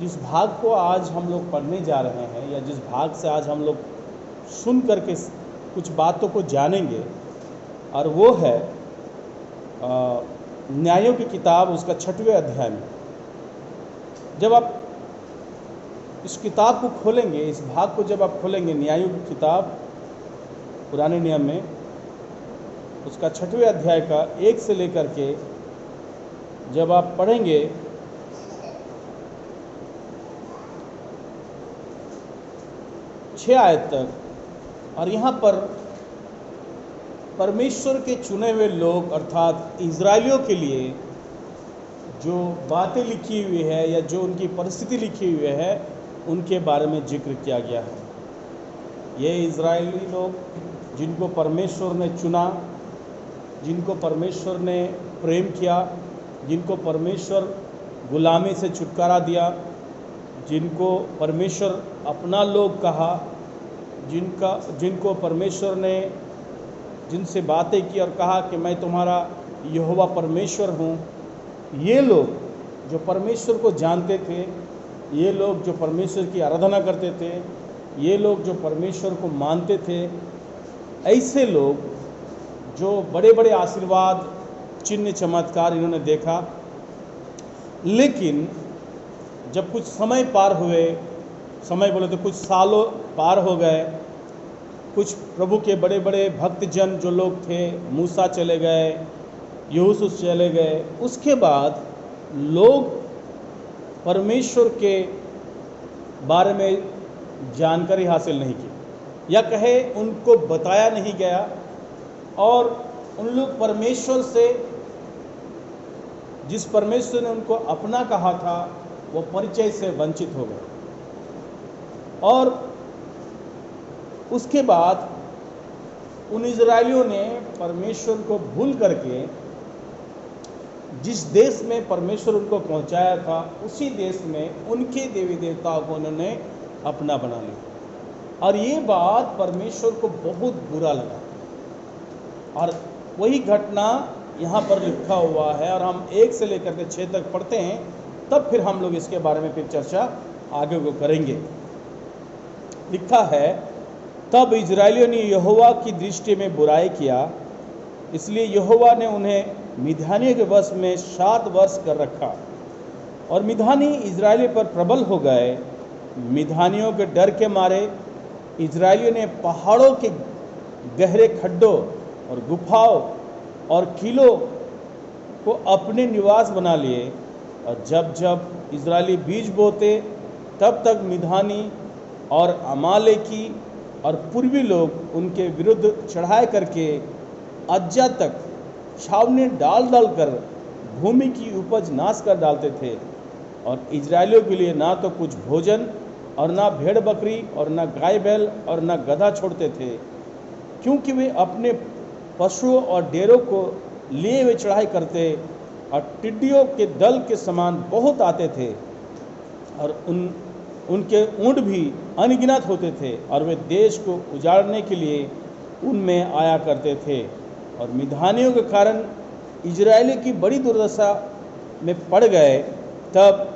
जिस भाग को आज हम लोग पढ़ने जा रहे हैं या जिस भाग से आज हम लोग सुन करके कुछ बातों को जानेंगे, और वो है न्यायों की किताब उसका 6वें अध्याय में। जब आप इस किताब को खोलेंगे, इस भाग को जब आप खोलेंगे, न्यायों की किताब पुराने नियम में उसका 6वें अध्याय का 1 से लेकर के जब आप पढ़ेंगे 6 आयत तक, और यहाँ पर परमेश्वर के चुने हुए लोग अर्थात इज़राइलियों के लिए जो बातें लिखी हुई है या जो उनकी परिस्थिति लिखी हुई है उनके बारे में जिक्र किया गया है। ये इज़राइली लोग जिनको परमेश्वर ने चुना, जिनको परमेश्वर ने प्रेम किया, जिनको परमेश्वर गुलामी से छुटकारा दिया, जिनको परमेश्वर अपना लोग कहा, जिनको परमेश्वर ने जिनसे बातें की और कहा कि मैं तुम्हारा यहोवा परमेश्वर हूँ, ये लोग जो परमेश्वर को जानते थे, ये लोग जो परमेश्वर की आराधना करते थे, ये लोग जो परमेश्वर को मानते थे, ऐसे लोग जो बड़े बड़े आशीर्वाद, चिन्ह, चमत्कार इन्होंने देखा। लेकिन जब कुछ समय पार हुए, समय बोले तो कुछ सालों पार हो गए, कुछ प्रभु के बड़े बड़े भक्तजन जो लोग थे, मूसा चले गए, यूसुफ चले गए, उसके बाद लोग परमेश्वर के बारे में जानकारी हासिल नहीं की, या कहे उनको बताया नहीं गया, और उन लोग परमेश्वर से, जिस परमेश्वर ने उनको अपना कहा था, वो परिचय से वंचित हो गए। और उसके बाद उन इज़राइलियों ने परमेश्वर को भूल करके जिस देश में परमेश्वर उनको पहुंचाया था, उसी देश में उनके देवी देवताओं को उन्होंने अपना बना लिया। और ये बात परमेश्वर को बहुत बुरा लगा, और वही घटना यहाँ पर लिखा हुआ है। और हम 1 से लेकर के 6 तक पढ़ते हैं, तब फिर हम लोग इसके बारे में फिर चर्चा आगे को करेंगे। लिखा है, तब इज़राइलियों ने यहोवा की दृष्टि में बुराई किया, इसलिए यहोवा ने उन्हें मिद्यानियों के वश में 7 वर्ष कर रखा, और मिद्यानी इज़राइली पर प्रबल हो गए। मिद्यानियों के डर के मारे इज़राइलियों ने पहाड़ों के गहरे खड्डों और गुफाओं और किलों को अपने निवास बना लिए, और जब जब इज़राइली बीज बोते तब तक मिद्यानी और अमालेकी और पूर्वी लोग उनके विरुद्ध चढ़ाई करके अज्जा तक छावनी डाल डाल कर भूमि की उपज नाश कर डालते थे। और इजरायलियों के लिए ना तो कुछ भोजन और ना भेड़ बकरी और ना गाय बैल और ना गधा छोड़ते थे, क्योंकि वे अपने पशुओं और डेरों को लिए हुए चढ़ाई करते, और टिड्डियों के दल के समान बहुत आते थे, और उनके ऊँट भी अनगिनत होते थे, और वे देश को उजाड़ने के लिए उनमें आया करते थे। और मिद्यानियों के कारण इजरायली की बड़ी दुर्दशा में पड़ गए। तब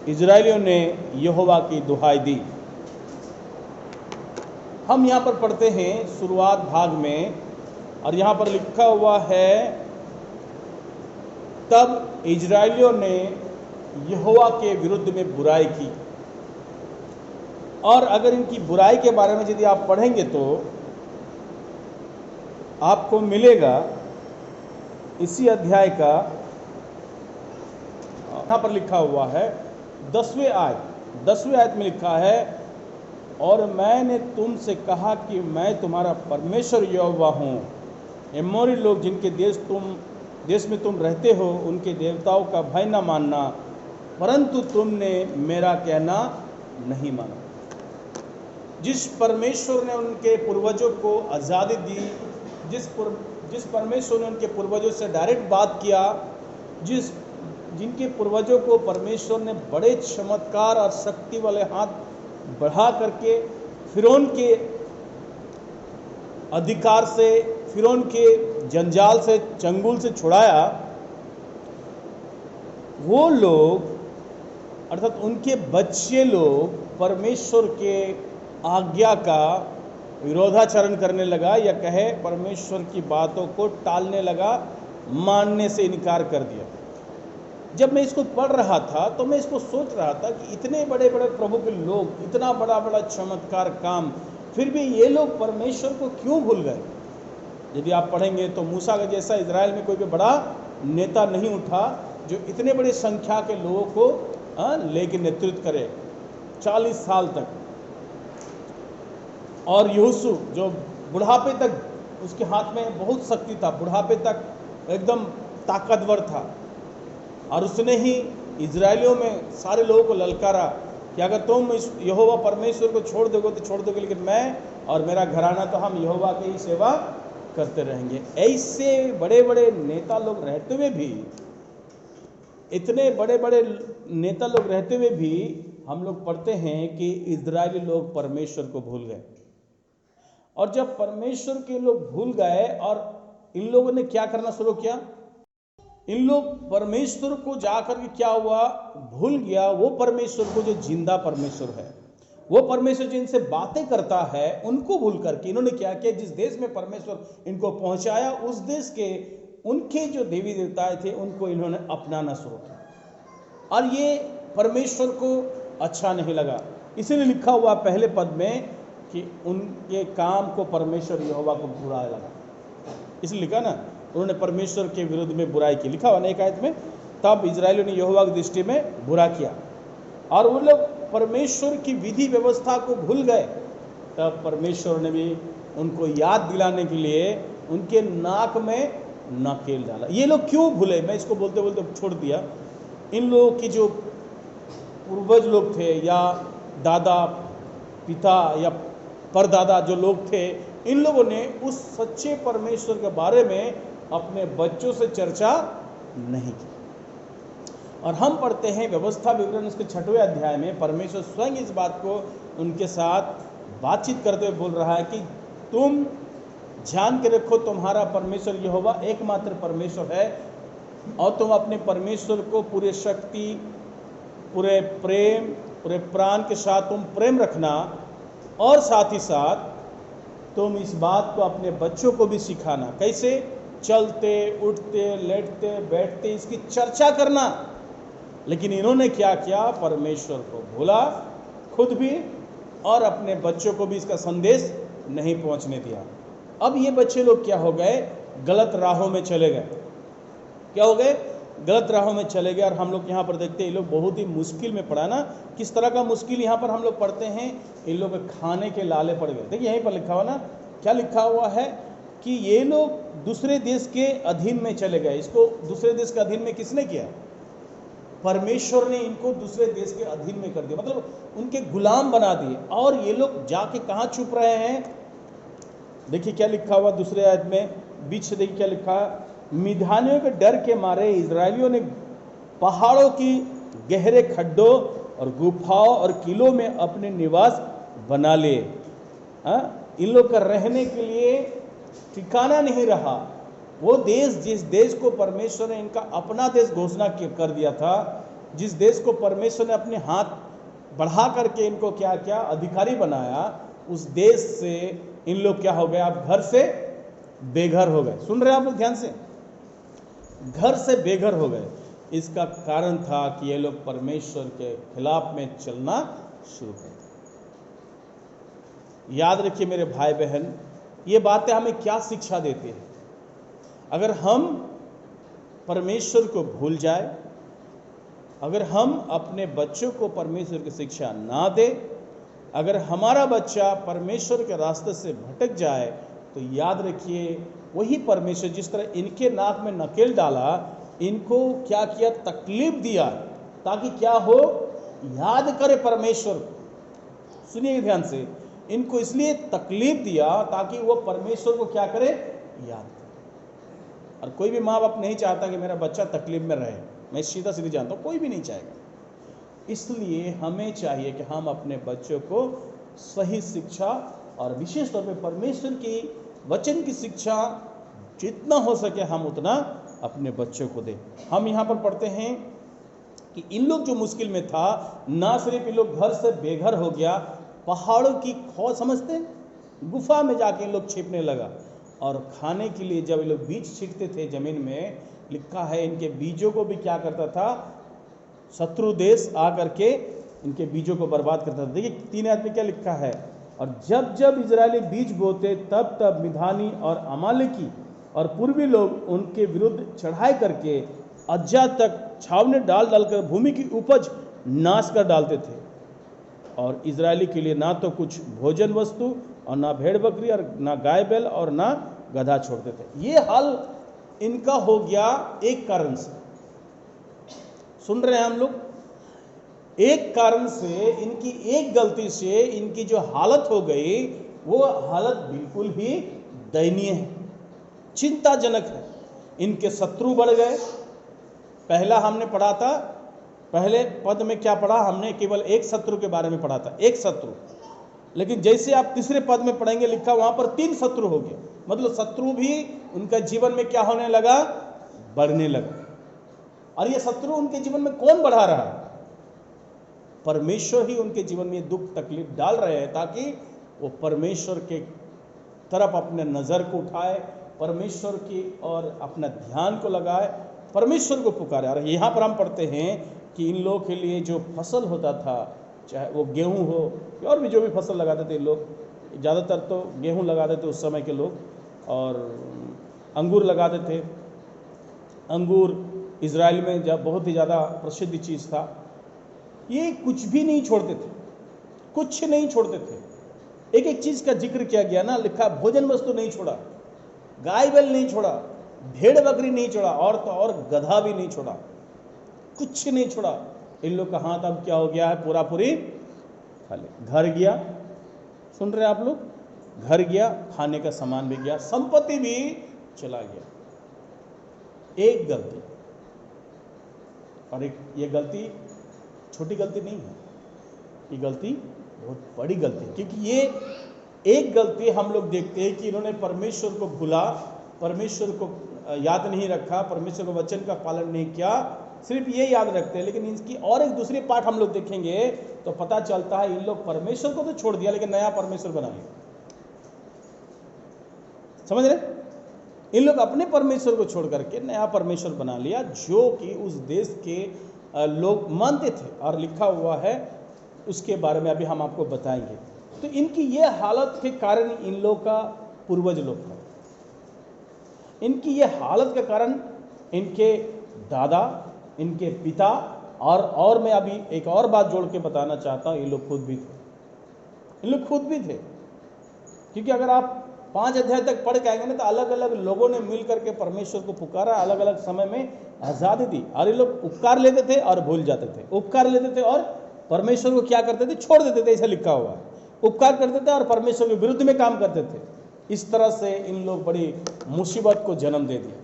इजरायलियों ने यहोवा की दुहाई दी। हम यहाँ पर पढ़ते हैं शुरुआत भाग में, और यहाँ पर लिखा हुआ है, तब इजरायलियों ने यहोवा के विरुद्ध में बुराई की। और अगर इनकी बुराई के बारे में यदि आप पढ़ेंगे तो आपको मिलेगा इसी अध्याय का, यहाँ पर लिखा हुआ है 10वें आयत में लिखा है, और मैंने तुमसे कहा कि मैं तुम्हारा परमेश्वर यहोवा हूँ। एमोरी लोग जिनके देश में तुम रहते हो, उनके देवताओं का भय न मानना, परंतु तुमने मेरा कहना नहीं माना। जिस परमेश्वर ने उनके पूर्वजों को आज़ादी दी, जिस परमेश्वर ने उनके पूर्वजों से डायरेक्ट बात किया, जिनके पूर्वजों को परमेश्वर ने बड़े चमत्कार और शक्ति वाले हाथ बढ़ा करके फिरौन के अधिकार से, फिरौन के जंजाल से, चंगुल से छुड़ाया, वो लोग अर्थात उनके बच्चे लोग परमेश्वर के आज्ञा का विरोधाचरण करने लगा, या कहे परमेश्वर की बातों को टालने लगा, मानने से इनकार कर दिया। जब मैं इसको पढ़ रहा था तो मैं इसको सोच रहा था कि इतने बड़े बड़े प्रभु के लोग, इतना बड़ा बड़ा चमत्कार काम, फिर भी ये लोग परमेश्वर को क्यों भूल गए। यदि आप पढ़ेंगे तो मूसा के जैसा इजराइल में कोई भी बड़ा नेता नहीं उठा जो इतने बड़े संख्या के लोगों को लेके नेतृत्व करे 40 साल तक। और यूसु जो बुढ़ापे तक उसके हाथ में बहुत शक्ति था, बुढ़ापे तक एकदम ताकतवर था, और उसने ही इजराइलियों में सारे लोगों को ललकारा कि अगर तुम इस यहोवा परमेश्वर को छोड़ दोगे तो छोड़ दोगे, लेकिन मैं और मेरा घराना तो हम यहोवा की ही सेवा करते रहेंगे। ऐसे बड़े बड़े नेता लोग रहते हुए भी, इतने बड़े बड़े नेता लोग रहते हुए भी हम लोग पढ़ते हैं कि इजरायली लोग परमेश्वर को भूल गए। और जब परमेश्वर के लोग भूल गए और इन लोगों ने क्या करना शुरू किया, इन लोग परमेश्वर को जाकर के क्या हुआ, भूल गया वो परमेश्वर को जो जिंदा परमेश्वर है, वो परमेश्वर जिनसे बातें करता है, उनको भूल करके इन्होंने क्या किया, जिस देश में परमेश्वर इनको पहुंचाया उस देश के उनके जो देवी देवताएं थे उनको इन्होंने अपनाना शुरू किया, और ये परमेश्वर को अच्छा नहीं लगा। इसीलिए लिखा हुआ पहले पद में कि उनके काम को परमेश्वर यहोवा को बुरा लगा। इसलिए लिखा ना, उन्होंने परमेश्वर के विरुद्ध में बुराई की। लिखा हुआ ना एक आयत में, तब इजरायलियों ने यहोवा की दृष्टि में बुरा किया, और वो लोग परमेश्वर की विधि व्यवस्था को भूल गए। तब परमेश्वर ने भी उनको याद दिलाने के लिए उनके नाक में नकेल डाला। ये लोग क्यों भूले, मैं इसको बोलते बोलते छोड़ दिया। इन लोगों की जो पूर्वज लोग थे, या दादा पिता या परदादा जो लोग थे, इन लोगों ने उस सच्चे परमेश्वर के बारे में अपने बच्चों से चर्चा नहीं की। और हम पढ़ते हैं व्यवस्था विवरण उसके 6वें अध्याय में, परमेश्वर स्वयं इस बात को उनके साथ बातचीत करते हुए बोल रहा है कि तुम जान के रखो तुम्हारा परमेश्वर यहोवा एकमात्र परमेश्वर है, और तुम अपने परमेश्वर को पूरे शक्ति, पूरे प्रेम, पूरे प्राण के साथ तुम प्रेम रखना, और साथ ही साथ तुम इस बात को अपने बच्चों को भी सिखाना। कैसे? चलते, उठते, लेटते, बैठते इसकी चर्चा करना। लेकिन इन्होंने क्या किया, परमेश्वर को भूला खुद भी, और अपने बच्चों को भी इसका संदेश नहीं पहुंचने दिया। अब ये बच्चे लोग क्या हो गए, गलत राहों में चले गए। क्या हो गए? गलत राहों में चले गए। और हम लोग यहाँ पर देखते हैं ये लोग बहुत ही मुश्किल में पड़ा ना। किस तरह का मुश्किल यहाँ पर हम लोग पढ़ते हैं, इन लोग खाने के लाले पड़ गए। देखिए यहीं पर लिखा हुआ ना, क्या लिखा हुआ है कि ये लोग दूसरे देश के अधीन में चले गए। इसको दूसरे देश के अधीन में किसने किया? परमेश्वर ने इनको दूसरे देश के अधीन में कर दिया, मतलब उनके गुलाम बना दिए। और ये लोग जाके कहाँ छुप रहे हैं? देखिए क्या लिखा हुआ दूसरे आयत में, बीच से देखिए क्या लिखा है, मिद्यानियों के डर के मारे इजरायलियों ने पहाड़ों की गहरे खड्डों और गुफाओं और किलों में अपने निवास बना लिए। इन लोग का रहने के लिए ठिकाना नहीं रहा। वो देश, जिस देश को परमेश्वर ने इनका अपना देश घोषणा कर दिया था, जिस देश को परमेश्वर ने अपने हाथ बढ़ा करके इनको क्या क्या अधिकारी बनाया, उस देश से इन लोग क्या हो गए, आप घर से बेघर हो गए। सुन रहे हैं आप लोग ध्यान से, घर से बेघर हो गए। इसका कारण था कि ये लोग परमेश्वर के खिलाफ में चलना शुरू कर दिया। याद रखिए मेरे भाई बहन, ये बातें हमें क्या शिक्षा देती है। अगर हम परमेश्वर को भूल जाए, अगर हम अपने बच्चों को परमेश्वर की शिक्षा ना दे, अगर हमारा बच्चा परमेश्वर के रास्ते से भटक जाए, तो याद रखिए वही परमेश्वर जिस तरह इनके नाक में नकेल डाला, इनको क्या किया, तकलीफ दिया, ताकि क्या हो, याद करे परमेश्वर को। सुनिए ध्यान से, इनको इसलिए तकलीफ दिया ताकि वो परमेश्वर को क्या करे, याद करे। और कोई भी माँ बाप नहीं चाहता कि मेरा बच्चा तकलीफ में रहे, मैं सीधा सीधी जानता हूँ, कोई भी नहीं चाहेगा। इसलिए हमें चाहिए कि हम अपने बच्चों को सही शिक्षा और विशेष तौर पे परमेश्वर की वचन की शिक्षा जितना हो सके हम उतना अपने बच्चों को दें। हम यहाँ पर पढ़ते हैं कि इन लोग जो मुश्किल में था, ना सिर्फ इन लोग घर से बेघर हो गया, पहाड़ों की खो समझते हैं, गुफा में जाके इन लोग छिपने लगा। और खाने के लिए जब ये लोग बीज छिड़कते थे जमीन में, लिखा है इनके बीजों को भी क्या करता था, शत्रु देश आकर के इनके बीजों को बर्बाद करता था। देखिए 3 आयत में क्या लिखा है, और जब जब इजरायली बीज बोते तब तब मिधानी और अमालेकी और पूर्वी लोग उनके विरुद्ध चढ़ाई करके अज्जा तक छावनी डाल डालकर भूमि की उपज नाश कर डालते थे। और इजरायली के लिए ना तो कुछ भोजन वस्तु और ना भेड़ बकरी और ना गाय बैल और ना गधा छोड़ते थे। ये हाल इनका हो गया एक कारण से, सुन रहे हैं हम लोग, एक कारण से, इनकी एक गलती से इनकी जो हालत हो गई वो हालत बिल्कुल ही दयनीय है, चिंताजनक है। इनके शत्रु बढ़ गए। पहला हमने पढ़ा था, पहले पद में क्या पढ़ा हमने, केवल एक शत्रु के बारे में पढ़ा था, एक शत्रु। लेकिन जैसे आप तीसरे पद में पढ़ेंगे लिखा वहां पर 3 शत्रु हो गए, मतलब शत्रु भी उनका जीवन में क्या होने लगा, बढ़ने लगा। और ये शत्रु उनके जीवन में कौन बढ़ा रहा है, परमेश्वर ही उनके जीवन में दुख तकलीफ डाल रहे हैं, ताकि वो परमेश्वर के तरफ अपने नज़र को उठाए, परमेश्वर की और अपना ध्यान को लगाए, परमेश्वर को पुकारे। और यहाँ पर हम पढ़ते हैं कि इन लोगों के लिए जो फसल होता था, चाहे वो गेहूं हो और भी जो भी फसल लगाते थे लोग, ज़्यादातर तो गेहूं लगाते थे उस समय के लोग, और अंगूर लगाते थे। अंगूर इजराइल में जब बहुत ही ज़्यादा प्रसिद्ध चीज़ था। ये कुछ भी नहीं छोड़ते थे, कुछ नहीं छोड़ते थे। एक एक चीज़ का जिक्र किया गया ना, लिखा भोजन वस्तु नहीं छोड़ा, गाय बैल नहीं छोड़ा, भेड़ बकरी नहीं छोड़ा, और तो और गधा भी नहीं छोड़ा, कुछ नहीं छोड़ा। इन लोग का हाथ अब क्या हो गया है, पूरा पूरी खाली। घर गया, सुन रहे हैं आप लोग, घर गया, खाने का सामान भी गया, संपत्ति भी चला गया। एक गलती, और एक ये गलती छोटी गलती नहीं है, ये गलती बहुत बड़ी गलती है। क्योंकि ये एक गलती हम लोग देखते हैं कि इन्होंने परमेश्वर को भूला, परमेश्वर को याद नहीं रखा, परमेश्वर के वचन का पालन नहीं किया, सिर्फ ये याद रखते हैं। लेकिन इसकी और एक दूसरी पाठ हम लोग देखेंगे तो पता चलता है इन लोग परमेश्वर को तो छोड़ दिया, लेकिन नया परमेश्वर बना लिया। समझ रहे, इन लोग अपने परमेश्वर को छोड़ करके नया परमेश्वर बना लिया, जो कि उस देश के लोग मानते थे। और लिखा हुआ है उसके बारे में अभी हम आपको बताएंगे। तो इनकी ये हालत के कारण इन लोग का पूर्वज लोग था, इनकी ये हालत के कारण इनके दादा, इनके पिता, और मैं अभी एक और बात जोड़ के बताना चाहता हूँ, ये लोग खुद भी थे, इन लोग खुद भी थे। क्योंकि अगर आप 5 अध्याय तक पढ़ के आएंगे ना, तो अलग अलग लोगों ने मिल करके परमेश्वर को पुकारा, अलग अलग समय में आज़ादी दी। और ये लोग उपकार लेते थे और भूल जाते थे, उपकार लेते थे और परमेश्वर को क्या करते थे, छोड़ देते थे। ऐसा लिखा हुआ है, उपकार करते थे और परमेश्वर के विरुद्ध में काम करते थे। इस तरह से इन लोग बड़ी मुसीबत को जन्म दे दिया।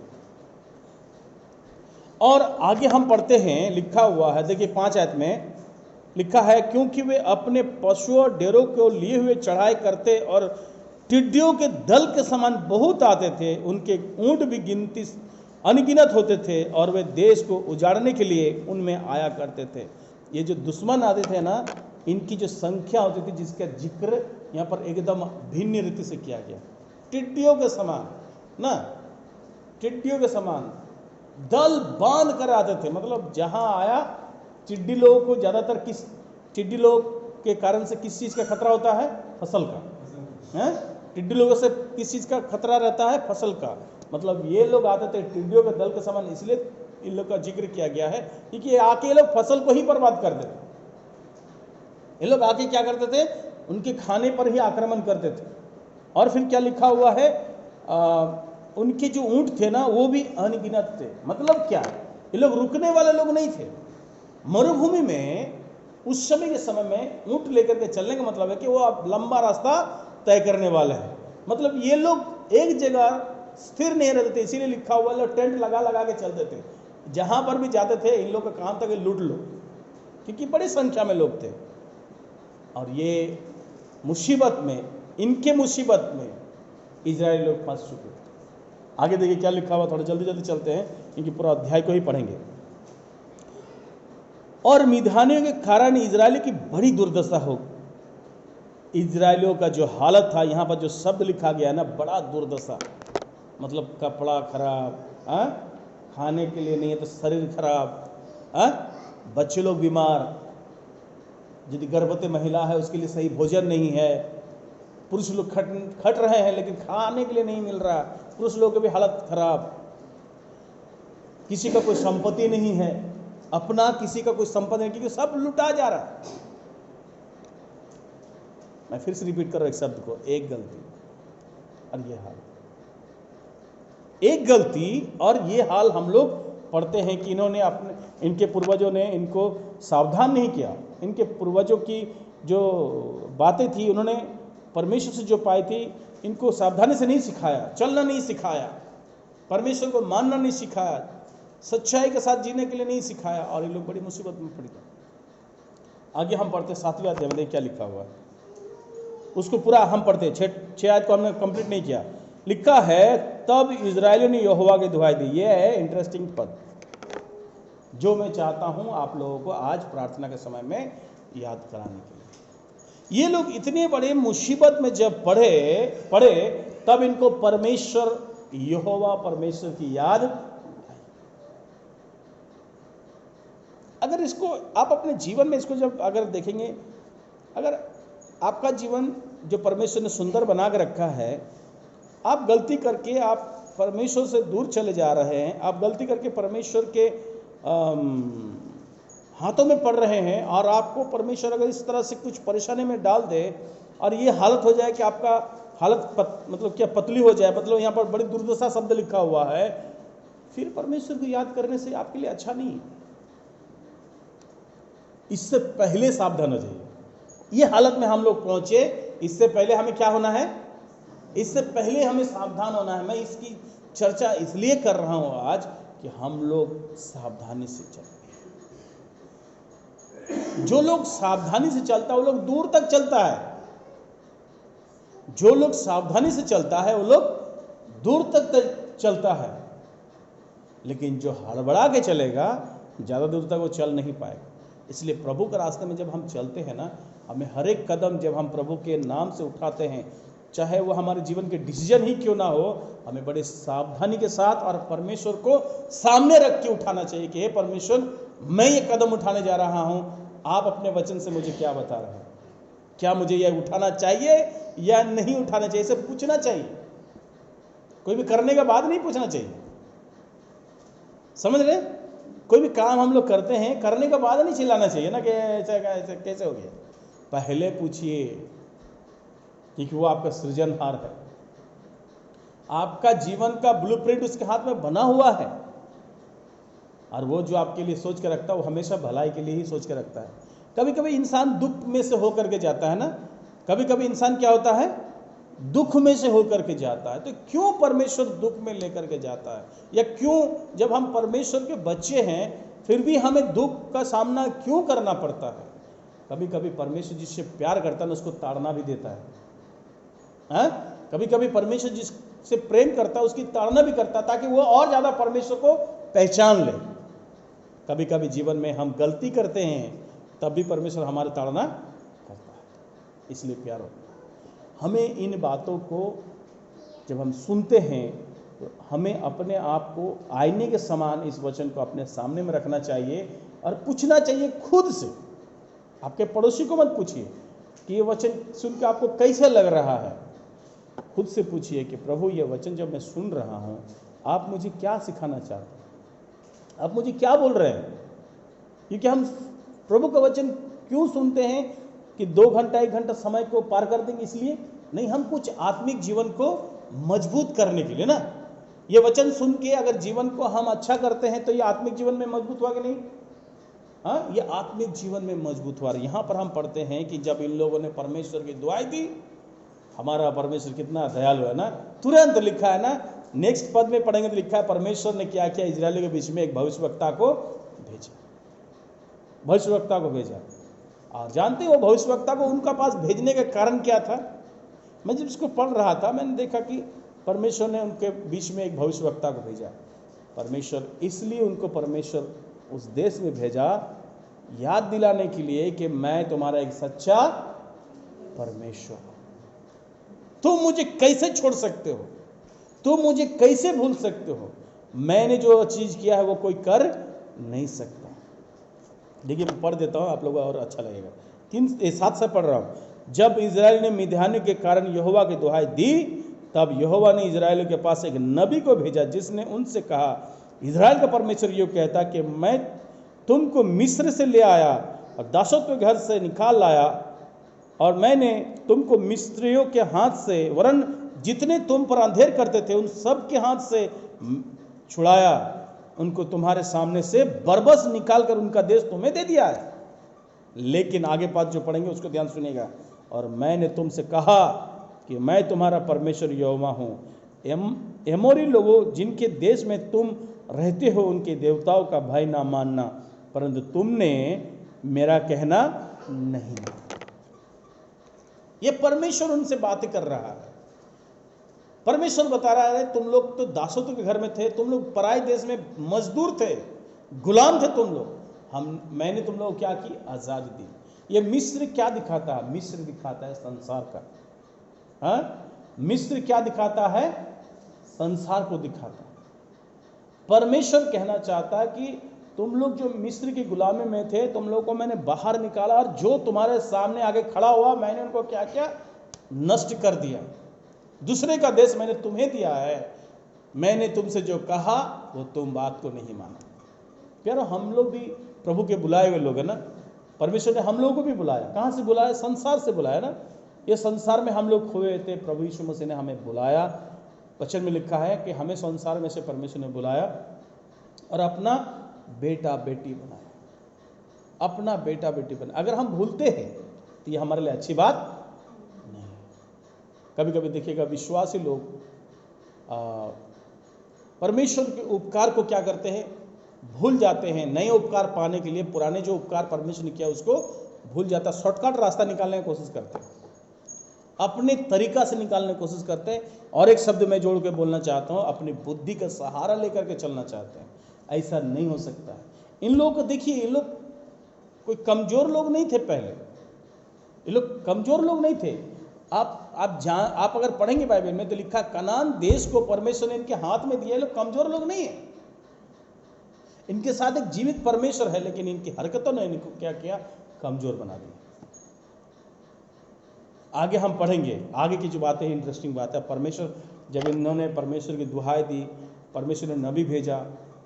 और आगे हम पढ़ते हैं, लिखा हुआ है, देखिए 5 आयत में लिखा है, क्योंकि वे अपने पशुओं और डेरों को लिए हुए चढ़ाई करते और टिड्डियों के दल के समान बहुत आते थे, उनके ऊंट भी गिनती अनगिनत होते थे, और वे देश को उजाड़ने के लिए उनमें आया करते थे। ये जो दुश्मन आते थे ना, इनकी जो संख्या होती थी, जिसका जिक्र यहाँ पर एकदम भिन्न रीति से किया गया, टिड्डियों के समान ना, टिड्डियों के समान दल बांध कर आते थे। मतलब जहाँ आया, टिड्डी लोगों को ज़्यादातर किस, टिड्डी लोग के कारण से किस चीज़ का खतरा होता है, फसल का है। टिड्डी लोगों से किस चीज़ का खतरा रहता है, फसल का। मतलब ये लोग आते थे टिड्डियों के दल के समान, इसलिए इन लोग का जिक्र किया गया है, क्योंकि आके ये लोग फसल को ही बर्बाद कर देते। ये लोग आके क्या करते थे, उनके खाने पर ही आक्रमण करते थे। और फिर क्या लिखा हुआ है, उनके जो ऊंट थे ना, वो भी अनगिनत थे। मतलब क्या, ये लोग रुकने वाले लोग नहीं थे। मरुभूमि में उस समय के समय में ऊंट लेकर के चलने का मतलब है कि वो अब लंबा रास्ता तय करने वाले हैं। मतलब ये लोग एक जगह स्थिर नहीं रहते थे, इसीलिए लिखा हुआ लोग टेंट लगा लगा के चलते थे। जहां पर भी जाते थे इन लोग का काम था कि लूट लो, क्योंकि बड़ी संख्या में लोग थे। और ये मुसीबत में, इनके मुसीबत में इजराइली लोग फंस चुके थे। आगे देखिए क्या लिखा हुआ, थोड़ा जल्दी जल्दी चलते हैं क्योंकि पूरा अध्याय को ही पढ़ेंगे। और मिधानियों के कारण इजरायलियों की बड़ी दुर्दशा हो। इजरायलियों का जो हालत था, यहाँ पर जो शब्द लिखा गया ना, बड़ा दुर्दशा, मतलब कपड़ा खराब, खाने के लिए नहीं है तो शरीर खराब, बच्चे लोग बीमार, यदि गर्भवती महिला है उसके लिए सही भोजन नहीं है, पुरुष लोग खट रहे हैं लेकिन खाने के लिए नहीं मिल रहा, पुरुष लोगों की भी हालत खराब, किसी का कोई संपत्ति नहीं है, अपना किसी का कोई संपत्ति नहीं, क्योंकि सब लुटा जा रहा है। मैं फिर से रिपीट कर रहा हूं एक शब्द को, एक गलती और ये हाल, एक गलती और ये हाल हम लोग पढ़ते हैं कि इनके पूर्वजों ने इनको सावधान नहीं किया। इनके पूर्वजों की जो बातें थी उन्होंने परमेश्वर से जो पाई थी, इनको सावधानी से नहीं सिखाया, चलना नहीं सिखाया, परमेश्वर को मानना नहीं सिखाया, सच्चाई के साथ जीने के लिए नहीं सिखाया, और ये लोग बड़ी मुसीबत में पड़ गए। आगे हम पढ़ते 7वें अध्याय में, क्या लिखा हुआ है उसको पूरा हम पढ़ते। 6 आयत को हमने कंप्लीट नहीं किया। लिखा है, तब इजरायलियों ने यहोवा की दुहाई दी। ये है इंटरेस्टिंग पद जो मैं चाहता हूं आप लोगों को आज प्रार्थना के समय में याद कराने के लिए। ये लोग इतने बड़े मुसीबत में जब पड़े तब इनको परमेश्वर यहोवा परमेश्वर की याद। अगर इसको आप अपने जीवन में इसको जब अगर देखेंगे, अगर आपका जीवन जो परमेश्वर ने सुंदर बना के रखा है, आप गलती करके आप परमेश्वर से दूर चले जा रहे हैं, आप गलती करके परमेश्वर के हाथों में पड़ रहे हैं, और आपको परमेश्वर अगर इस तरह से कुछ परेशानी में डाल दे और ये हालत हो जाए कि आपका हालत मतलब क्या पतली हो जाए, मतलब यहाँ पर बड़ी दुर्दशा शब्द लिखा हुआ है, फिर परमेश्वर को याद करने से आपके लिए अच्छा नहीं है। इससे पहले सावधान हो जाइए। ये हालत में हम लोग पहुंचे, इससे पहले हमें क्या होना है, इससे पहले हमें सावधान होना है। मैं इसकी चर्चा इसलिए कर रहा हूं आज कि हम लोग सावधानी से चलें। जो लोग सावधानी से चलता है वो लोग दूर तक चलता है, जो लोग सावधानी से चलता है वो लोग दूर तक चलता है, लेकिन जो हड़बड़ा के चलेगा ज़्यादा दूर तक वो चल नहीं पाएगा। इसलिए प्रभु के रास्ते में जब हम चलते हैं ना, हमें हर एक कदम जब हम प्रभु के नाम से उठाते हैं, चाहे वो हमारे जीवन के डिसीजन ही क्यों ना हो, हमें बड़े सावधानी के साथ और परमेश्वर को सामने रख के उठाना चाहिए कि हे परमेश्वर, मैं ये कदम उठाने जा रहा हूं, आप अपने वचन से मुझे क्या बता रहे हैं, क्या मुझे यह उठाना चाहिए या नहीं उठाना चाहिए, इसे पूछना चाहिए। कोई भी करने के बाद नहीं पूछना चाहिए, समझ रहे? कोई भी काम हम लोग करते हैं, करने के बाद नहीं चिल्लाना चाहिए ना कि ऐसा कैसे हो गया। पहले पूछिए, क्योंकि वो आपका सृजनहार है, आपका जीवन का ब्लूप्रिंट उसके हाथ में बना हुआ है, और वो जो आपके लिए सोच के रखता है वो हमेशा भलाई के लिए ही सोच के रखता है। कभी कभी इंसान दुख में से होकर के जाता है ना, कभी कभी इंसान क्या होता है, दुख में से होकर के जाता है। तो क्यों परमेश्वर दुख में लेकर के जाता है, या क्यों जब हम परमेश्वर के बच्चे हैं फिर भी हमें दुख का सामना क्यों करना पड़ता है? कभी कभी परमेश्वर जिससे प्यार करता है उसको ताड़ना भी देता है। कभी कभी परमेश्वर जिससे प्रेम करता है उसकी ताड़ना भी करता है, ताकि वो और ज़्यादा परमेश्वर को पहचान ले। कभी कभी जीवन में हम गलती करते हैं तब भी परमेश्वर हमारी ताड़ना करता है, इसलिए प्यार होता है। हमें इन बातों को जब हम सुनते हैं तो हमें अपने आप को आईने के समान इस वचन को अपने सामने में रखना चाहिए और पूछना चाहिए खुद से। आपके पड़ोसी को मत पूछिए कि ये वचन सुन के आपको कैसे लग रहा है, खुद से पूछिए कि प्रभु ये वचन जब मैं सुन रहा हूँ आप मुझे क्या सिखाना चाहते हैं, आप मुझे क्या बोल रहे हैं। क्योंकि हम प्रभु का वचन क्यों सुनते हैं कि 2 घंटा 1 घंटा समय को पार कर देंगे, इसलिए नहीं, हम कुछ आत्मिक जीवन को मजबूत करने के लिए ना। ये वचन सुन के अगर जीवन को हम अच्छा करते हैं तो ये आत्मिक जीवन में मजबूत हुआ कि नहीं? हाँ, ये आत्मिक जीवन में मजबूत हुआ। यहाँ पर हम पढ़ते हैं कि जब इन लोगों ने परमेश्वर की दुआई दी, हमारा परमेश्वर कितना दयालु है ना, तुरंत लिखा है ना, नेक्स्ट पद में पढ़ेंगे तो लिखा है परमेश्वर ने क्या किया, इजरायलियों के बीच में एक भविष्यवक्ता को भेजा, भविष्यवक्ता को भेजा। और जानते हो भविष्यवक्ता को उनका पास भेजने का कारण क्या था? मैं जब इसको पढ़ रहा था मैंने देखा कि परमेश्वर ने उनके बीच में एक भविष्यवक्ता को भेजा। परमेश्वर इसलिए उनको परमेश्वर उस देश में भेजा याद दिलाने के लिए कि मैं तुम्हारा एक सच्चा परमेश्वर हूं। तुम मुझे कैसे छोड़ सकते हो? तुम मुझे कैसे भूल सकते हो? मैंने जो चीज किया है वो कोई कर नहीं सकता। देखिए मैं पढ़ देता हूं, आप लोगों को और अच्छा लगेगा। 3:7 से पढ़ रहा हूं। जब इजराइल ने मिद्यानियों के कारण यहोवा की दुहाई दी, तब यहोवा ने इजराइलियों के पास एक नबी को भेजा, जिसने उनसे कहा, इजराइल का परमेश्वर यो कहता कि मैं तुमको मिस्र से ले आया और दासत्व के घर से निकाल लाया, और मैंने तुमको मिस्रियों के हाथ से, वरन जितने तुम पर अंधेर करते थे उन सब के हाथ से छुड़ाया। उनको तुम्हारे सामने से बरबस निकाल कर उनका देश तुम्हें दे दिया है। लेकिन आगे बात जो पढ़ेंगे उसको ध्यान सुनिएगा। और मैंने तुमसे कहा कि मैं तुम्हारा परमेश्वर यहोवा हूँ। एमोरी लोगों जिनके देश में तुम रहते हो, उनके देवताओं का भय ना मानना, परंतु तुमने मेरा कहना नहीं। ये परमेश्वर उनसे बातें कर रहा है। परमेश्वर बता रहा है, तुम लोग तो दासत्व के घर में थे, तुम लोग पराए देश में मजदूर थे, गुलाम थे तुम लोग। मैंने तुम लोग क्या की? आजादी दी। ये मिस्र क्या दिखाता है? मिस्र दिखाता है संसार का। हाँ, मिस्र क्या दिखाता है? संसार को दिखाता है। परमेश्वर कहना चाहता है कि तुम लोग जो मिस्र की गुलामी में थे, तुम लोग को मैंने बाहर निकाला, और जो तुम्हारे सामने आगे खड़ा हुआ मैंने उनको क्या किया? नष्ट कर दिया। दूसरे का देश मैंने तुम्हें दिया है। मैंने तुमसे जो कहा वो तुम बात को नहीं माना। प्यारो, हम लोग भी प्रभु के बुलाए हुए लोग हैं ना। परमेश्वर ने हम लोगों को भी बुलाया। कहाँ से बुलाया? संसार से बुलाया ना। ये संसार में हम लोग खोए थे, प्रभु यीशु मसीह ने हमें बुलाया। वचन में लिखा है कि हमें संसार में से परमेश्वर ने बुलाया और अपना बेटा बेटी बनाया। अपना बेटा बेटी बनाया। अगर हम भूलते हैं तो ये हमारे लिए अच्छी बात नहीं। कभी कभी देखिएगा विश्वासी लोग परमेश्वर के उपकार को क्या करते हैं? भूल जाते हैं। नए उपकार पाने के लिए पुराने जो उपकार परमेश्वर ने किया उसको भूल जाता। शॉर्टकट रास्ता निकालने की कोशिश करते हैं, अपने तरीका से निकालने की कोशिश करते हैं। और एक शब्द मैं जोड़ के बोलना चाहता हूं, अपनी बुद्धि का सहारा लेकर के चलना चाहते हैं। ऐसा नहीं हो सकता है। इन लोगों को देखिए, ये लोग कोई कमजोर लोग नहीं थे पहले। ये लोग कमजोर लोग नहीं थे। आप अगर पढ़ेंगे बाइबल में तो लिखा, कनान देश को परमेश्वर ने इनके हाथ में दिया। ये लोग कमजोर लोग नहीं है। इनके साथ एक जीवित परमेश्वर है, लेकिन इनकी हरकतों ने इनको क्या किया? कमजोर बना दिया। आगे हम पढ़ेंगे, आगे की जो बातें हैं इंटरेस्टिंग बात है। परमेश्वर जब इन्होंने परमेश्वर की दुहाई दी, परमेश्वर ने नबी भेजा,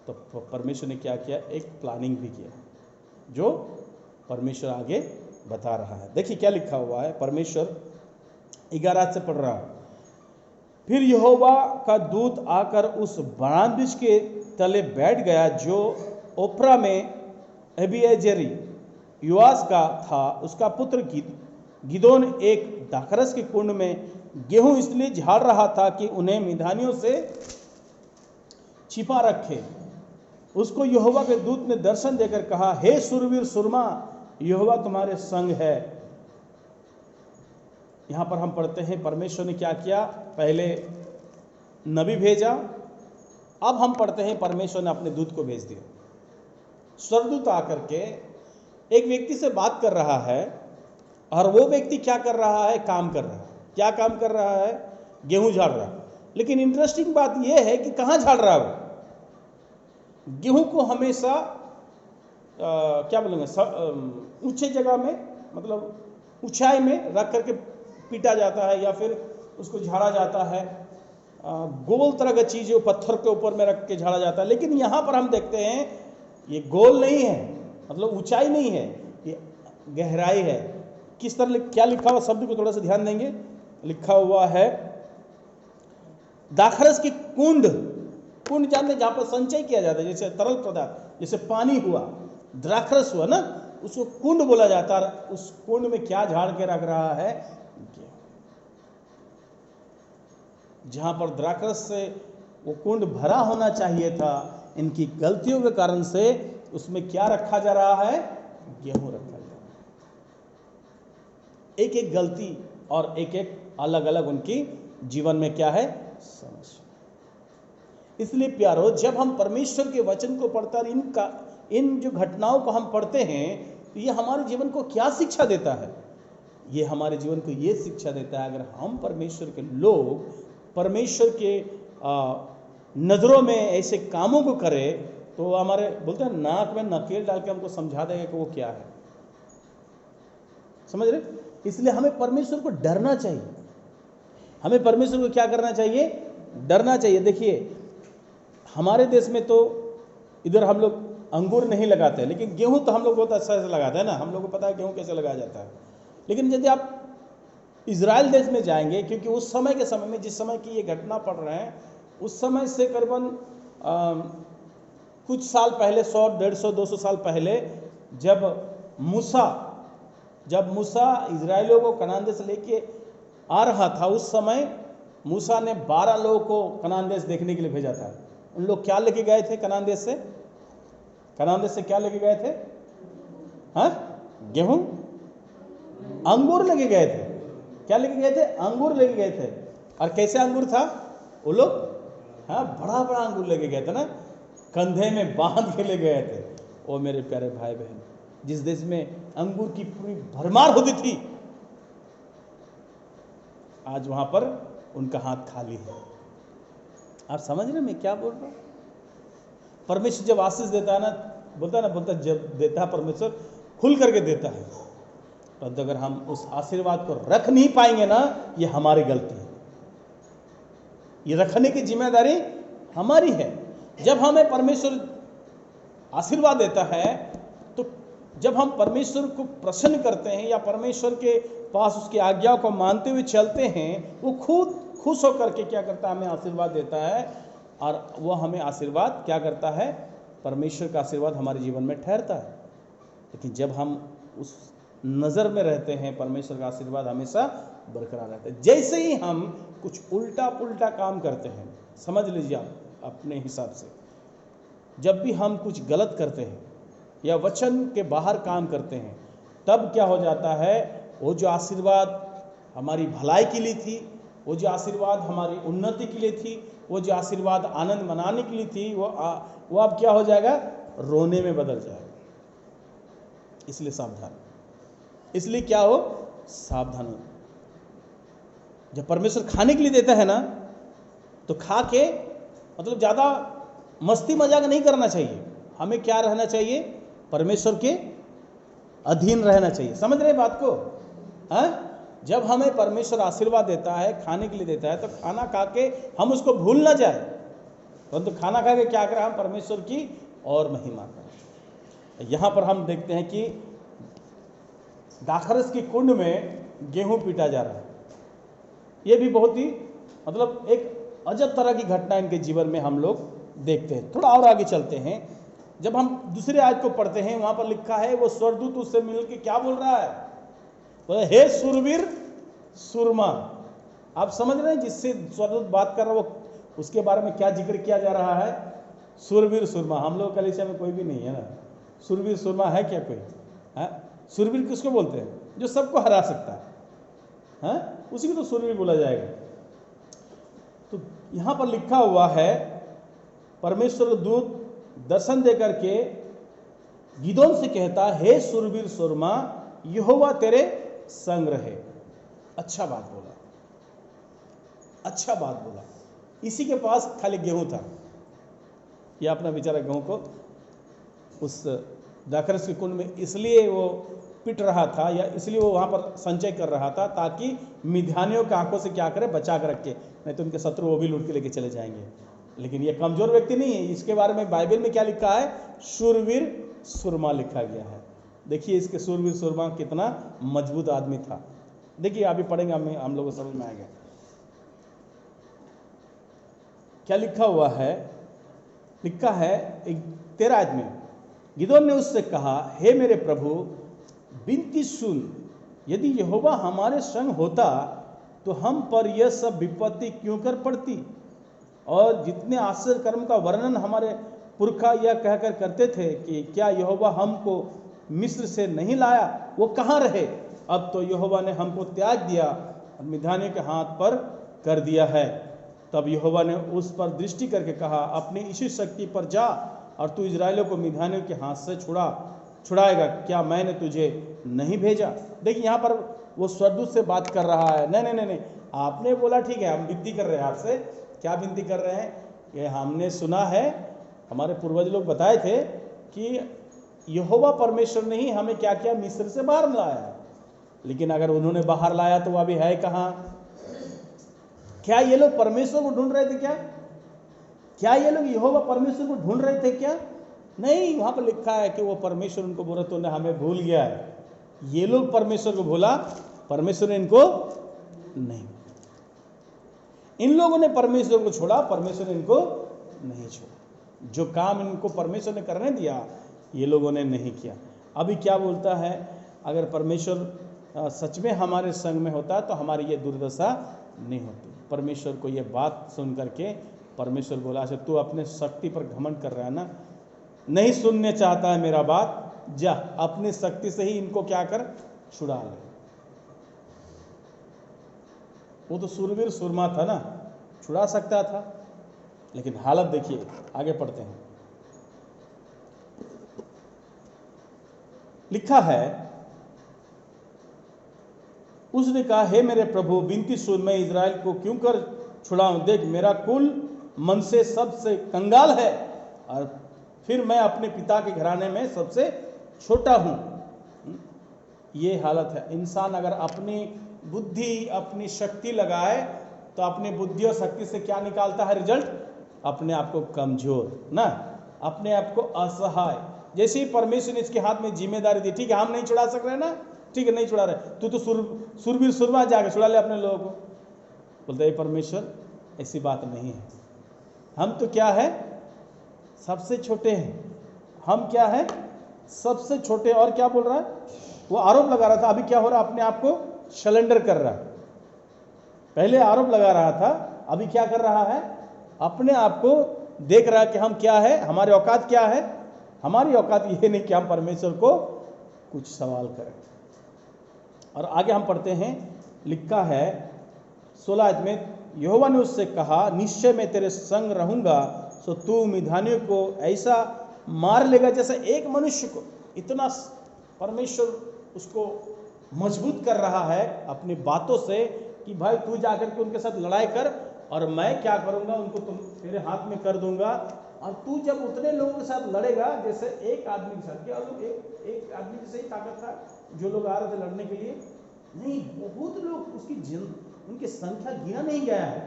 तो परमेश्वर ने क्या किया? एक प्लानिंग भी किया जो परमेश्वर आगे बता रहा है। देखिए क्या लिखा हुआ है। परमेश्वर 11 से पढ़ रहा है। फिर यहोवा का दूत आकर उस बारान वृक्ष के तले बैठ गया जो ओप्रा में अबीएजेरी युआस का था। उसका पुत्र गिदोन एक दाखरस के कुंड में गेहूं इसलिए झाड़ रहा था कि उन्हें मिद्यानियों से छिपा रखे। उसको यहोवा के दूत ने दर्शन देकर कहा, हे सुरवीर सुरमा, यहोवा तुम्हारे संग है। यहां पर हम पढ़ते हैं परमेश्वर ने क्या किया? पहले नबी भेजा। अब हम पढ़ते हैं परमेश्वर ने अपने दूत को भेज दिया। स्वर्गदूत आकर के एक व्यक्ति से बात कर रहा है, और वो व्यक्ति क्या कर रहा है? काम कर रहा है। क्या काम कर रहा है? गेहूं झाड़ रहा है। लेकिन इंटरेस्टिंग बात यह है कि कहां झाड़ रहा है वो? गेहूं को हमेशा क्या बोलेंगे, ऊंचे जगह में, मतलब ऊंचाई में रख करके पीटा जाता है, या फिर उसको झाड़ा जाता है। गोल तरह का चीज जो पत्थर के ऊपर में रख के झाड़ा जाता है। लेकिन यहां पर हम देखते हैं ये गोल नहीं है, मतलब ऊंचाई नहीं है, ये गहराई है। किस तरह क्या लिखा हुआ? शब्द को थोड़ा सा ध्यान देंगे। लिखा हुआ है दाखरस की कुंड। कुंड जानते जहां पर संचय किया जाता है, जैसे तरल पदार्थ, जैसे पानी हुआ, द्राक्षरस हुआ ना, उसको कुंड बोला जाता है। उस कुंड में क्या झाड़ के रख रहा है? जहां पर द्राक्षरस से वो कुंड भरा होना चाहिए था, इनकी गलतियों के कारण से उसमें क्या रखा जा रहा है? गेहूं रखा जा रहा है। एक एक गलती और एक एक अलग अलग उनकी जीवन में क्या है? समस्या। इसलिए प्यारो, जब हम परमेश्वर के वचन को पढ़ते हैं, इन जो घटनाओं को हम पढ़ते हैं, तो ये हमारे जीवन को क्या शिक्षा देता है? ये हमारे जीवन को ये शिक्षा देता है, अगर हम परमेश्वर के लोग परमेश्वर के नज़रों में ऐसे कामों को करें तो हमारे बोलते हैं नाक में नकेल डाल के हमको समझा देगा कि वो क्या है। समझ रहे? इसलिए हमें परमेश्वर को डरना चाहिए। हमें परमेश्वर को क्या करना चाहिए? डरना चाहिए। देखिए, हमारे देश में तो इधर हम लोग अंगूर नहीं लगाते, लेकिन गेहूं तो हम लोग बहुत अच्छा से लगाते हैं ना। हम लोग को पता है गेहूं कैसे लगाया जाता है। लेकिन यदि आप इजराइल देश में जाएंगे, क्योंकि उस समय के समय में जिस समय की ये घटना पड़ रहे हैं, उस समय से करीबन कुछ साल पहले, 100, 150, 200 साल पहले, जब मूसा इजराइलियों को कनान देश लेके आ रहा था, उस समय मूसा ने 12 लोगों को कनान देश देखने के लिए भेजा था। उन लोग क्या लेके गए थे कनान देश से? कनान देश से क्या लेके गए थे? हाँ, गेहूं, अंगूर लेके गए थे। क्या लेके गए थे? अंगूर लेके गए थे। और कैसे अंगूर था? वो लोग बड़ा बड़ा अंगूर लेके गए थे ना, कंधे में बांध के ले गए थे। ओ मेरे प्यारे भाई बहन, जिस देश में अंगूर की पूरी भरमार होती थी, आज वहां पर उनका हाथ खाली है। आप समझ रहे मैं क्या बोल रहा हूं? परमेश्वर जब आशीष देता है ना, बोलता जब देता है परमेश्वर खुल करके देता है, तो अगर हम उस आशीर्वाद को रख नहीं पाएंगे ना, ये हमारी गलती है। ये रखने की जिम्मेदारी हमारी है। जब हमें परमेश्वर आशीर्वाद देता है, तो जब हम परमेश्वर को प्रसन्न करते हैं या परमेश्वर के पास उसकी आज्ञाओं को मानते हुए चलते हैं, वो खुद खुश होकर के क्या करता है? हमें आशीर्वाद देता है। और वो हमें आशीर्वाद क्या करता है? परमेश्वर का आशीर्वाद हमारे जीवन में ठहरता है। लेकिन जब हम उस नज़र में रहते हैं, परमेश्वर का आशीर्वाद हमेशा बरकरार रहता है। जैसे ही हम कुछ उल्टा पुल्टा काम करते हैं, समझ लीजिए आप अपने हिसाब से, जब भी हम कुछ गलत करते हैं या वचन के बाहर काम करते हैं, तब क्या हो जाता है? वो जो आशीर्वाद हमारी भलाई के लिए थी, वो जो आशीर्वाद हमारी उन्नति के लिए थी, वो जो आशीर्वाद आनंद मनाने के लिए थी, वो अब क्या हो जाएगा? रोने में बदल जाएगा। इसलिए सावधान। इसलिए क्या हो? सावधान हो। जब परमेश्वर खाने के लिए देता है ना, तो खा के मतलब ज़्यादा मस्ती मजाक नहीं करना चाहिए। हमें क्या रहना चाहिए? परमेश्वर के अधीन रहना चाहिए। समझ रहे बात को? हाँ, जब हमें परमेश्वर आशीर्वाद देता है, खाने के लिए देता है, तो खाना खा के हम उसको भूल ना जाए, परंतु खाना खा के क्या करें? हम परमेश्वर की और महिमा करें। यहाँ पर हम देखते हैं कि दाखरस की कुंड में गेहूं पीटा जा रहा है। ये भी बहुत ही मतलब एक अजब तरह की घटना इनके जीवन में हम लोग देखते हैं। थोड़ा और आगे चलते हैं। जब हम दूसरे आयत को पढ़ते हैं, वहां पर लिखा है, वो स्वर्गदूत उससे मिल के क्या बोल रहा है? बोले, हे सुरवीर सुरमा। आप समझ रहे हैं जिससे स्वर्गदूत बात कर रहा है, वो उसके बारे में क्या जिक्र किया जा रहा है? सुरवीर सुरमा। हम लोग कलीसिया में कोई भी नहीं है ना, सुरवीर सुरमा है क्या कोई? है? सुरवीर किसको बोलते हैं? जो सबको हरा सकता है, उसी को तो सुरवीर बोला जाएगा। तो यहां पर लिखा हुआ है, परमेश्वर दूत दर्शन देकर के गिदोन से कहता, हे सुरवीर सुरमा, यहोवा तेरे संग रहे। अच्छा बात बोला, अच्छा बात बोला। इसी के पास खाली गेहूं था। यह अपना बेचारा गेहूं को उस दाखरस के कुंड में इसलिए वो पिट रहा था, या इसलिए वो वहां पर संचय कर रहा था, ताकि मिद्यानियों की आंखों से क्या करे? बचा कर रखे, नहीं तो उनके शत्रु वो भी लूट के लेके चले जाएंगे। लेकिन ये कमजोर व्यक्ति नहीं है। इसके बारे में बाइबल में क्या लिखा है? शूरवीर सुरमा लिखा गया है। देखिए इसके शूरवीर सुरमा कितना मजबूत आदमी था। देखिए अभी पढ़ेंगे, हम लोगों को समझ में आएगा क्या लिखा हुआ है। लिखा है 13 आयत में, गिदोन ने उससे कहा, हे मेरे प्रभु, विनती सुन, यदि यहोवा हमारे संग होता तो हम पर यह सब विपत्ति क्यों कर पड़ती? और जितने आश्चर्य कर्म का वर्णन हमारे पुरखा यह कहकर करते थे कि क्या यहोवा हमको मिस्र से नहीं लाया, वो कहाँ रहे? अब तो यहोवा ने हमको त्याग दिया और मिद्यानियों के हाथ पर कर दिया है। तब यहोवा ने उस पर दृष्टि करके कहा, अपनी इसी शक्ति पर जा और तू इजराइलियों को मिद्यानियों के हाथ से छुड़ा। छुड़ाएगा, क्या मैंने तुझे नहीं भेजा? देखिए यहाँ पर वो स्वर्गदूत से बात कर रहा है, नहीं नहीं नहीं नहीं, आपने बोला ठीक है, हम विनती कर रहे हैं आपसे। क्या विनती कर रहे हैं? ये हमने सुना है, हमारे पूर्वज लोग बताए थे कि यहोवा परमेश्वर ने ही हमें क्या किया, मिस्र से बाहर लाया। लेकिन अगर उन्होंने बाहर लाया तो वो अभी है कहाँ? क्या ये लोग परमेश्वर को ढूंढ रहे थे क्या? क्या ये लोग यहोवा परमेश्वर को ढूंढ रहे थे क्या? नहीं, वहां पर लिखा है कि वो परमेश्वर उनको बोला तो ने हमें भूल गया है। ये लोग परमेश्वर को भूला, परमेश्वर ने इनको नहीं। इन लोगों ने परमेश्वर को छोड़ा, परमेश्वर ने इनको नहीं छोड़ा। जो काम इनको परमेश्वर ने करने दिया ये लोगों ने नहीं किया। अभी क्या बोलता है, अगर परमेश्वर सच में हमारे संग में होता तो हमारी ये दुर्दशा नहीं होती। परमेश्वर को ये बात सुन करके परमेश्वर बोला, अच्छा तू अपने शक्ति पर घमंड कर रहा है ना, नहीं सुनने चाहता है मेरा बात, जा अपनी शक्ति से ही इनको क्या कर, छुड़ा ले। वो तो सूरवीर सुरमा था ना, छुड़ा सकता था, लेकिन हालत देखिए। आगे पढ़ते हैं, लिखा है, उसने कहा, हे मेरे प्रभु विनती सुन, मैं इजराइल को क्यों कर छुड़ाऊं? देख मेरा कुल मन से सबसे कंगाल है, और फिर मैं अपने पिता के घराने में सबसे छोटा हूं। ये हालत है। इंसान अगर अपनी बुद्धि अपनी शक्ति लगाए तो अपनी बुद्धि और शक्ति से क्या निकालता है रिजल्ट? अपने आप को कमजोर ना, अपने आप को असहाय। जैसे ही परमेश्वर ने इसके हाथ में जिम्मेदारी दी, ठीक है हम नहीं छुड़ा सक रहे ना, ठीक है नहीं छुड़ा रहे, तू तो सुरवीर सुरमा जाके छुड़ा ले अपने लोगों को। बोलते परमेश्वर ऐसी बात नहीं है, हम तो क्या है, सबसे छोटे हैं। हम क्या है, सबसे छोटे। और क्या बोल रहा है, वो आरोप लगा रहा था, अभी क्या हो रहा है, अपने आप को सरेंडर कर रहा है। पहले आरोप लगा रहा था, अभी क्या कर रहा है, अपने आप को देख रहा है कि हम क्या है, हमारी औकात क्या है। हमारी औकात ये नहीं कि हम परमेश्वर को कुछ सवाल करें। और आगे हम पढ़ते हैं, लिखा है 16 में, यहोवा ने उससे कहा, निश्चय मैं तेरे संग रहूंगा, सो तू मिद्यानियों को ऐसा मार लेगा जैसे एक मनुष्य को। इतना परमेश्वर उसको मजबूत कर रहा है अपनी बातों से कि भाई तू जाकर के उनके साथ लड़ाई कर, और मैं क्या करूंगा, उनको तुम तेरे हाथ में कर दूंगा। और तू जब उतने लोगों के साथ लड़ेगा जैसे एक आदमी के साथ, क्या लोग एक आदमी की सही ताकत था जो लोग आ रहे थे लड़ने के लिए? नहीं, बहुत लोग, उसकी उनकी संख्या गिना नहीं गया है,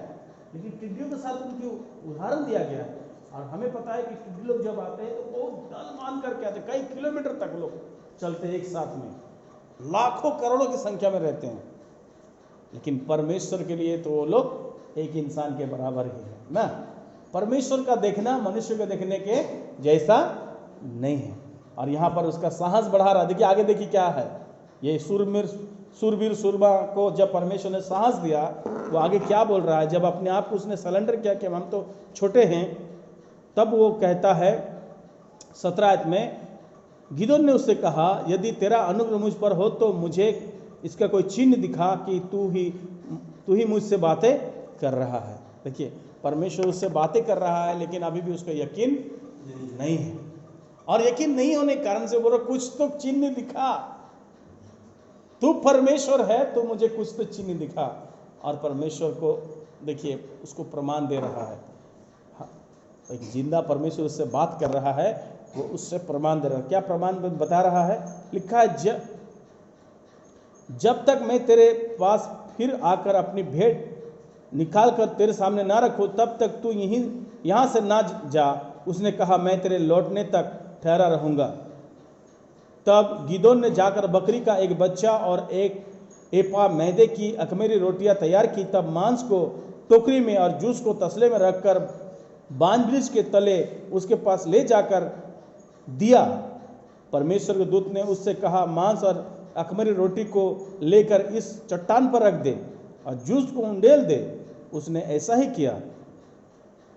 लेकिन टिड्डियों के साथ उनकी उदाहरण दिया गया है। और हमें पता है कि टिड्डी लोग जब आते हैं तो बहुत दल मान करके आते, कई किलोमीटर तक लोग चलते एक साथ में, लाखों करोड़ों की संख्या में रहते हैं। लेकिन परमेश्वर के लिए तो वो लोग एक इंसान के बराबर ही है ना। परमेश्वर का देखना मनुष्य को देखने के जैसा नहीं है। और यहाँ पर उसका साहस बढ़ा रहा। देखिए आगे, देखिए क्या है, ये सूरवीर सुरमा को जब परमेश्वर ने साहस दिया, वो आगे क्या बोल रहा है, जब अपने आप को उसने सरेंडर किया कि हम तो छोटे हैं, तब वो कहता है 17 में, गिदोन ने उससे कहा, यदि तेरा अनुग्रह मुझ पर हो तो मुझे इसका कोई चिन्ह दिखा कि तू ही मुझसे बातें कर रहा है। देखिए परमेश्वर उससे बातें कर रहा है, लेकिन अभी भी उसका यकीन नहीं है। और यकीन नहीं होने के कारण से बोल रहा, कुछ तो चिन्ह दिखा, तू परमेश्वर है तो मुझे कुछ तो चिन्ह दिखा। और परमेश्वर को देखिए उसको प्रमाण दे रहा है। हाँ, एक जिंदा परमेश्वर उससे बात कर रहा है, वो उससे प्रमाण दे रहा है। क्या प्रमाण बता रहा है? लिखा है, जब तक मैं तेरे पास फिर आकर अपनी भेंट निकाल कर तेरे सामने ना रखूं, तब तक तू यहाँ से ना जा। उसने कहा, मैं तेरे लौटने तक ठहरा रहूंगा। तब गिदोन ने जाकर बकरी का एक बच्चा और एक एपा मैदे की अखमेरी रोटियां तैयार की। तब मांस को टोकरी में और जूस को तसले में रखकर बांज वृक्ष के तले उसके पास ले जाकर दिया। परमेश्वर के दूत ने उससे कहा, मांस और अखमेरी रोटी को लेकर इस चट्टान पर रख दे और जूस को उंडेल दे। उसने ऐसा ही किया।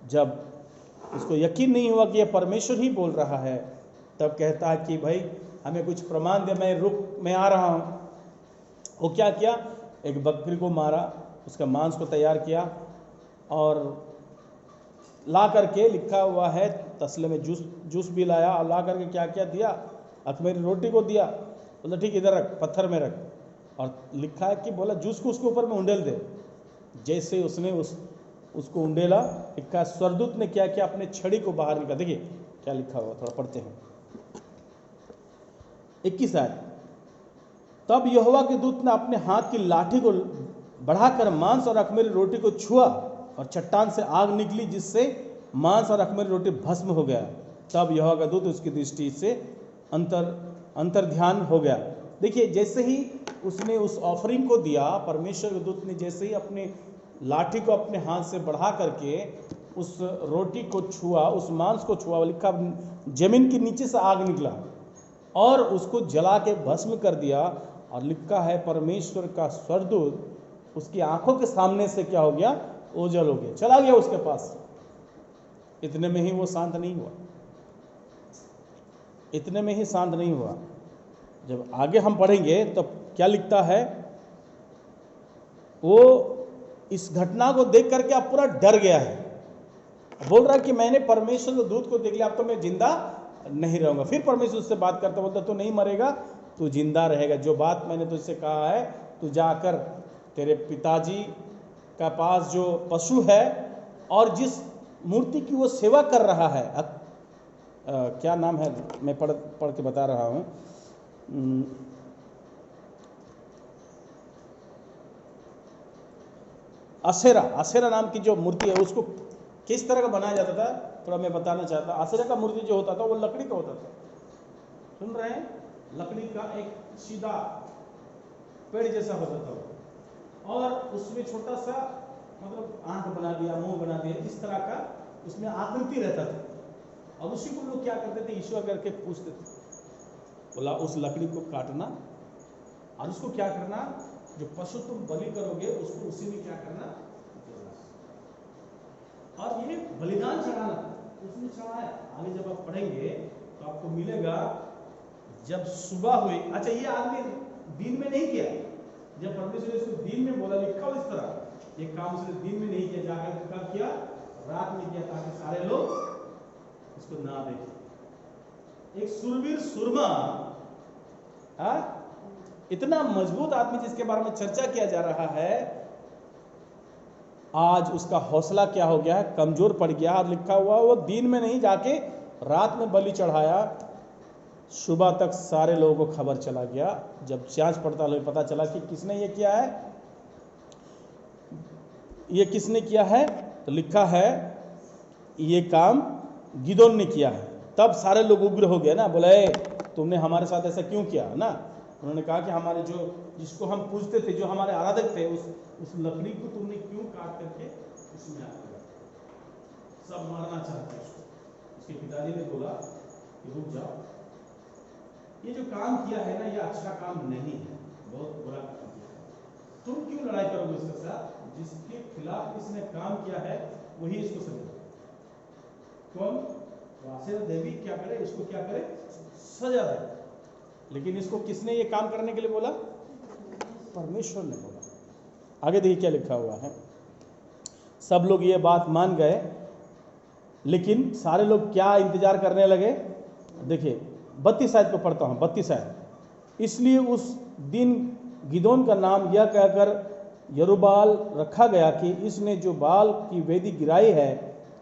जब उसको यकीन नहीं हुआ कि यह परमेश्वर ही बोल रहा है, तब कहता है कि भाई हमें कुछ प्रमाण दे, मैं आ रहा हूँ। वो क्या किया, एक बकरी को मारा, उसका मांस को तैयार किया और ला करके, लिखा हुआ है तसले में जूस भी लाया और ला करके क्या किया, दिया। अख़मीरी रोटी को दिया, बोला ठीक इधर रख, पत्थर में रख, और लिखा है कि बोला जूस को उसके ऊपर में उंडेल दे। जैसे उसने उसको उंडेला, लिखा है स्वर्गदूत ने क्या किया, अपने छड़ी को बाहर निकाला। देखिए क्या लिखा हुआ, थोड़ा पढ़ते हैं 21 आयत। तब यहोवा के दूत ने अपने हाथ की लाठी को बढ़ाकर मांस और अख़मीरी रोटी को छुआ, और चट्टान से आग निकली, जिससे मांस और अख़मीरी रोटी भस्म हो गया। तब यहोवा का दूत उसकी दृष्टि से अंतर्ध्यान हो गया। देखिए जैसे ही उसने उस ऑफरिंग को दिया, परमेश्वर के दूत ने जैसे ही अपने लाठी को अपने हाथ से बढ़ा करके उस रोटी को छुआ, उस मांस को छुआ, लिखा जमीन के नीचे से आग निकला और उसको जला के भस्म कर दिया। और लिखा है परमेश्वर का स्वर्गदूत उसकी आंखों के सामने से क्या हो गया, ओझल हो गया, चला गया उसके पास। इतने में ही वो शांत नहीं हुआ, इतने में ही शांत नहीं हुआ। जब आगे हम पढ़ेंगे तो क्या लिखता है, वो इस घटना को देख करके अब पूरा डर गया है, बोल रहा है कि मैंने परमेश्वर के दूत को देख लिया, अब तो मैं जिंदा नहीं रहूंगा। फिर परमेश्वर उससे बात करता, बोलता तू नहीं मरेगा, तू जिंदा रहेगा। जो बात मैंने तुझसे कहा है, तू जाकर तेरे पिताजी का पास जो पशु है और जिस मूर्ति की वो सेवा कर रहा है, क्या नाम है, मैं पढ़ के बता रहा हूँ, असेरा नाम की जो मूर्ति है, उसको किस तरह का बनाया जाता था, थोड़ा मैं बताना चाहता। असेरा का मूर्ति जो होता था वो लकड़ी का होता था, सुन रहे हैं, लकड़ी का एक सीधा पेड़ जैसा होता था, और उसमें छोटा सा मतलब आंख बना दिया, मुंह बना दिया, इस तरह का उसमें आकृति रहता था। और उसी को लोग क्या करते थे, ईश्वर करके पूछते थे, बोला उस लकड़ी को काटना और उसको क्या करना, जो पशु तुम बलि करोगे उसको उसी में क्या करना, और ये बलिदान चढ़ाना, उसने चढ़ाया। आगे जब आप पढ़ेंगे तो आपको मिलेगा, जब सुबह हुई, अच्छा ये आदमी दिन में नहीं किया, जब परमेश्वर ने इसको दिन में बोला, लिखा हो इस तरह, ये काम उसने दिन में नहीं किया, जाकर कब किया, रात में किया, ताकि सारे लोग इसको ना देखें। एक सुरवीर सुरमा, इतना मजबूत आदमी जिसके बारे में चर्चा किया जा रहा है, आज उसका हौसला क्या हो गया है, कमजोर पड़ गया। और लिखा हुआ वो दिन में नहीं, जाके रात में बलि चढ़ाया। सुबह तक सारे लोगों को खबर चला गया। जब जांच पड़ताल हुई, पता चला कि किसने ये किया है, ये किसने किया है, तो लिखा है ये काम गिदोन ने किया है। तब सारे लोग उग्र हो गए ना, बोले तुमने हमारे साथ ऐसा क्यों किया ना। उन्होंने कहा कि हमारे जो जिसको हम पूजते थे, जो हमारे आराधक थे, उस लकड़ी को तुमने क्यों काट करके उसमें आग लगा, सब मारना चाहते हैं उसको। उसके पिताजी ने बोला कि रुक जाओ, ये जो काम किया है ना, ये अच्छा काम नहीं है, बहुत बुरा काम किया है। तुम क्यों लड़ाई करोगे उसके साथ, जिसके खिलाफ इसने काम किया है वही इसको सजा। कौन, वासेरा देवी क्या करे, इसको क्या करे, सजा दे। लेकिन इसको किसने ये काम करने के लिए बोला, परमेश्वर ने बोला। आगे देखिए क्या लिखा हुआ है, सब लोग ये बात मान गए, लेकिन सारे लोग क्या इंतजार करने लगे। देखिए 32 आयत को पढ़ता हूँ, 32 आयत। इसलिए उस दिन गिदोन का नाम यह कहकर यरूबाल रखा गया कि इसने जो बाल की वेदी गिराई है,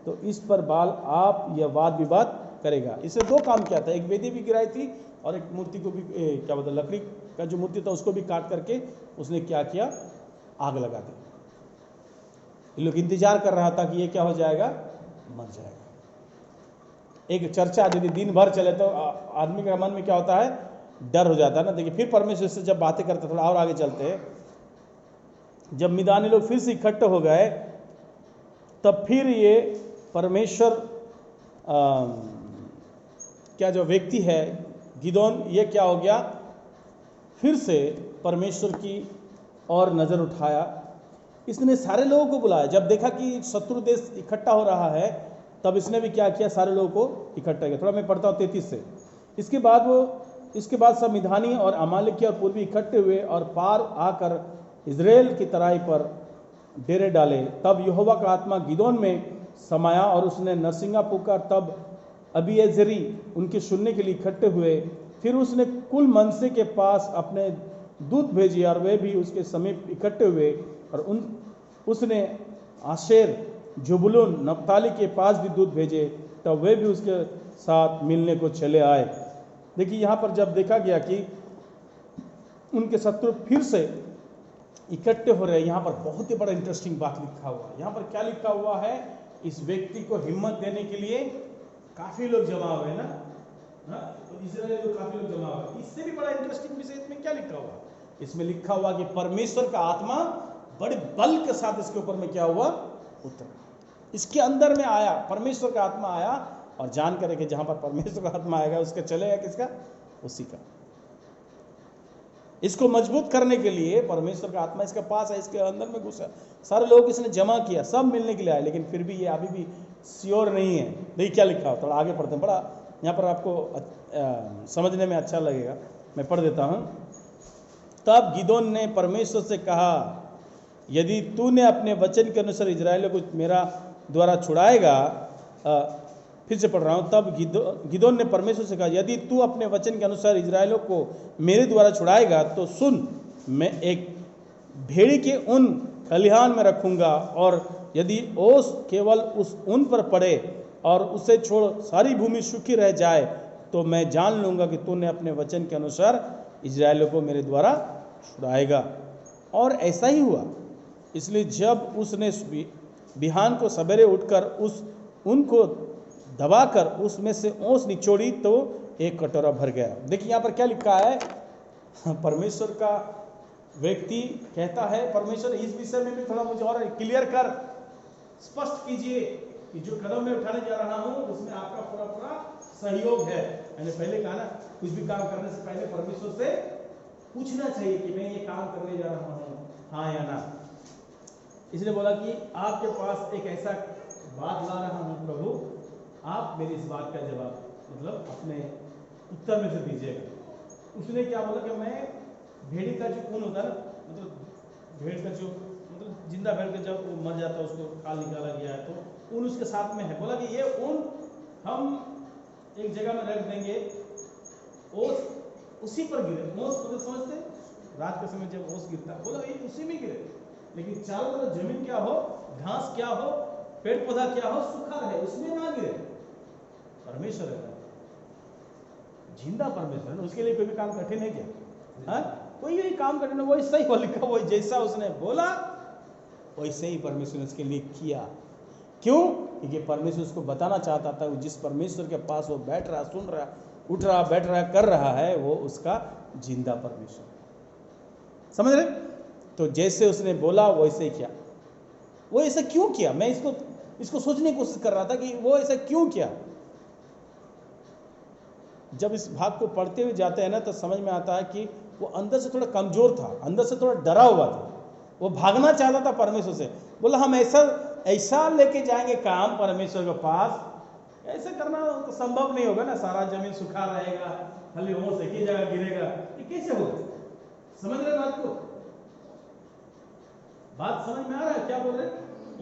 तो इस पर बाल आप यह वाद विवाद करेगा। इसने दो काम किया था, एक वेदी भी गिराई थी और एक मूर्ति को भी क्या बोलते, लकड़ी का जो मूर्ति था उसको भी काट करके उसने क्या किया, आग लगा दी। ये लोग इंतजार कर रहा था कि ये क्या हो जाएगा, मर जाएगा। एक चर्चा यदि दिन भर चले तो आदमी के मन में क्या होता है, डर हो जाता है ना। देखिए फिर परमेश्वर से जब बातें करते, थोड़ा और आगे चलते हैं, जब मिदानी लोग फिर से इकट्ठे हो गए, तब फिर ये परमेश्वर क्या जो व्यक्ति है गिदोन, ये क्या हो गया, फिर से परमेश्वर की और नज़र उठाया। इसने सारे लोगों को बुलाया। जब देखा कि शत्रु देश इकट्ठा हो रहा है, तब इसने भी क्या किया, सारे लोगों को इकट्ठा किया। थोड़ा मैं पढ़ता हूँ 33 से। इसके बाद सब मिधानी और अमालेकी और पूर्वी इकट्ठे हुए और पार आकर इजराइल की तराई पर डेरे डाले। तब यहोवा का आत्मा गिदोन में समाया और उसने नरसिंगा पुकार। तब अबीएजेरी उनके सुनने के लिए इकट्ठे हुए फिर उसने कुल मनसे के पास अपने दूत भेजे और वे भी उसके समीप इकट्ठे हुए, और उसने आशेर, जुबुलून, नप्ताली के पास भी दूत भेजे, तब वे भी उसके साथ मिलने को चले आए। देखिए यहाँ पर जब देखा गया कि उनके शत्रु फिर से इकट्ठे हो रहे हैं, यहाँ पर बहुत ही बड़ा इंटरेस्टिंग बात लिखा हुआ है। यहाँ पर क्या लिखा हुआ है? इस व्यक्ति को हिम्मत देने के लिए काफी लोग जमा हुए ना, तो इजराइल लोग काफी लोग जमा हुए। इससे भी बड़ा इंटरेस्टिंग विषय इसमें क्या लिखा हुआ? इसमें लिखा हुआ कि परमेश्वर का आत्मा बड़े बल के साथ इसके ऊपर में क्या हुआ? उतरा, इसके अंदर में आया, परमेश्वर का आत्मा आया, और जान करे कि जहां पर परमेश्वर का आत्मा आएगा उसका चलेगा किसका? उसी का। इसको मजबूत करने के लिए परमेश्वर का आत्मा इसके पास है, इसके अंदर में घुसा। सारे लोग इसने जमा किया, सब मिलने के लिए आए, लेकिन फिर भी ये अभी भी श्योर नहीं है। देखिए क्या लिखा हो, थोड़ा आगे पढ़ते हैं, बड़ा यहाँ पर आपको समझने में अच्छा लगेगा। मैं पढ़ देता हूँ। तब गिदोन ने परमेश्वर से कहा, यदि तूने अपने वचन के अनुसार इजराइलियों को मेरा द्वारा छुड़ाएगा, फिर से पढ़ रहा हूँ। तब गिदोन ने परमेश्वर से कहा, यदि तू अपने वचन के अनुसार इजराइलियों को मेरे द्वारा छुड़ाएगा तो सुन, मैं एक भेड़ी के ऊन खलिहान में रखूंगा, और यदि ओस केवल उस ऊन पर पड़े और उसे छोड़ सारी भूमि सूखी रह जाए, तो मैं जान लूंगा कि तूने अपने वचन के अनुसार इजराइलियों को मेरे द्वारा छुड़ाएगा। और ऐसा ही हुआ। इसलिए जब उसने बिहान को सवेरे उठकर उस ऊन को दबाकर उसमें से ओस निचोड़ी तो एक कटोरा भर गया। देखिए यहाँ पर क्या लिखा है? परमेश्वर का व्यक्ति कहता है, परमेश्वर इस विषय में भी थोड़ा मुझे और क्लियर कर, स्पष्ट कीजिए कि जो कदम मैं उठाने जा रहा हूं उसमें आपका पूरा पूरा सहयोग है। मैंने पहले कहा ना, कुछ भी काम करने से पहले परमेश्वर से पूछना चाहिए कि मैं ये काम करने जा रहा हूं, हाँ या ना। इसलिए बोला कि आपके पास एक ऐसा बात ला रहा हूं प्रभु, आप मेरी इस बात का जवाब मतलब अपने उत्तर में से दीजिएगा। उसने क्या बोला कि मैं भेड़ी का जो ऊन होता है, मतलब भेड़ का जो मतलब जिंदा भेड़ का जब वो मर जाता है उसको खाल निकाला गया है तो ऊन उसके साथ में है। बोला कि ये ऊन हम एक जगह में रख देंगे, ओस उसी पर गिरे। ओस मतलब समझते, रात के समय जब ओस गिरता है, बोला ये उसी में गिरे, लेकिन चारों तरफ जमीन क्या हो, घास क्या हो, पेड़ पौधा क्या हो, सूखा रहे, उसमें ना गिरे। परमेश्वर है, जिंदा परमेश्वर है, उसके लिए कोई भी काम कठिन है क्या? हाँ, कोई भी काम कठिन है, वही सही हो लिखा, वही जैसा उसने बोला वैसे ही परमेश्वर ने उसके लिए किया। क्यों? क्योंकि परमेश्वर उसको बताना चाहता था जिस परमेश्वर के पास वो बैठ रहा, सुन रहा, उठ रहा, बैठ रहा, कर रहा है, वो उसका जिंदा परमेश्वर। समझ रहे? तो जैसे उसने बोला वैसे ही किया। वो ऐसा क्यों किया? मैं इसको सोचने की कोशिश कर रहा था कि वो ऐसा क्यों किया। जब इस भाग को पढ़ते हुए जाते हैं ना तो समझ में आता है कि वो अंदर से थोड़ा कमजोर था, अंदर से थोड़ा डरा हुआ था, वो भागना चाहता था परमेश्वर से। बोला हम ऐसा लेके जाएंगे काम परमेश्वर के पास, ऐसे करना तो संभव नहीं होगा ना, सारा जमीन सूखा रहेगा, खाली ओस एक ही जगह गिरेगा, ये कैसे होगा? समझ रहे बात को? बात समझ में आ रहा है क्या बोल रहे?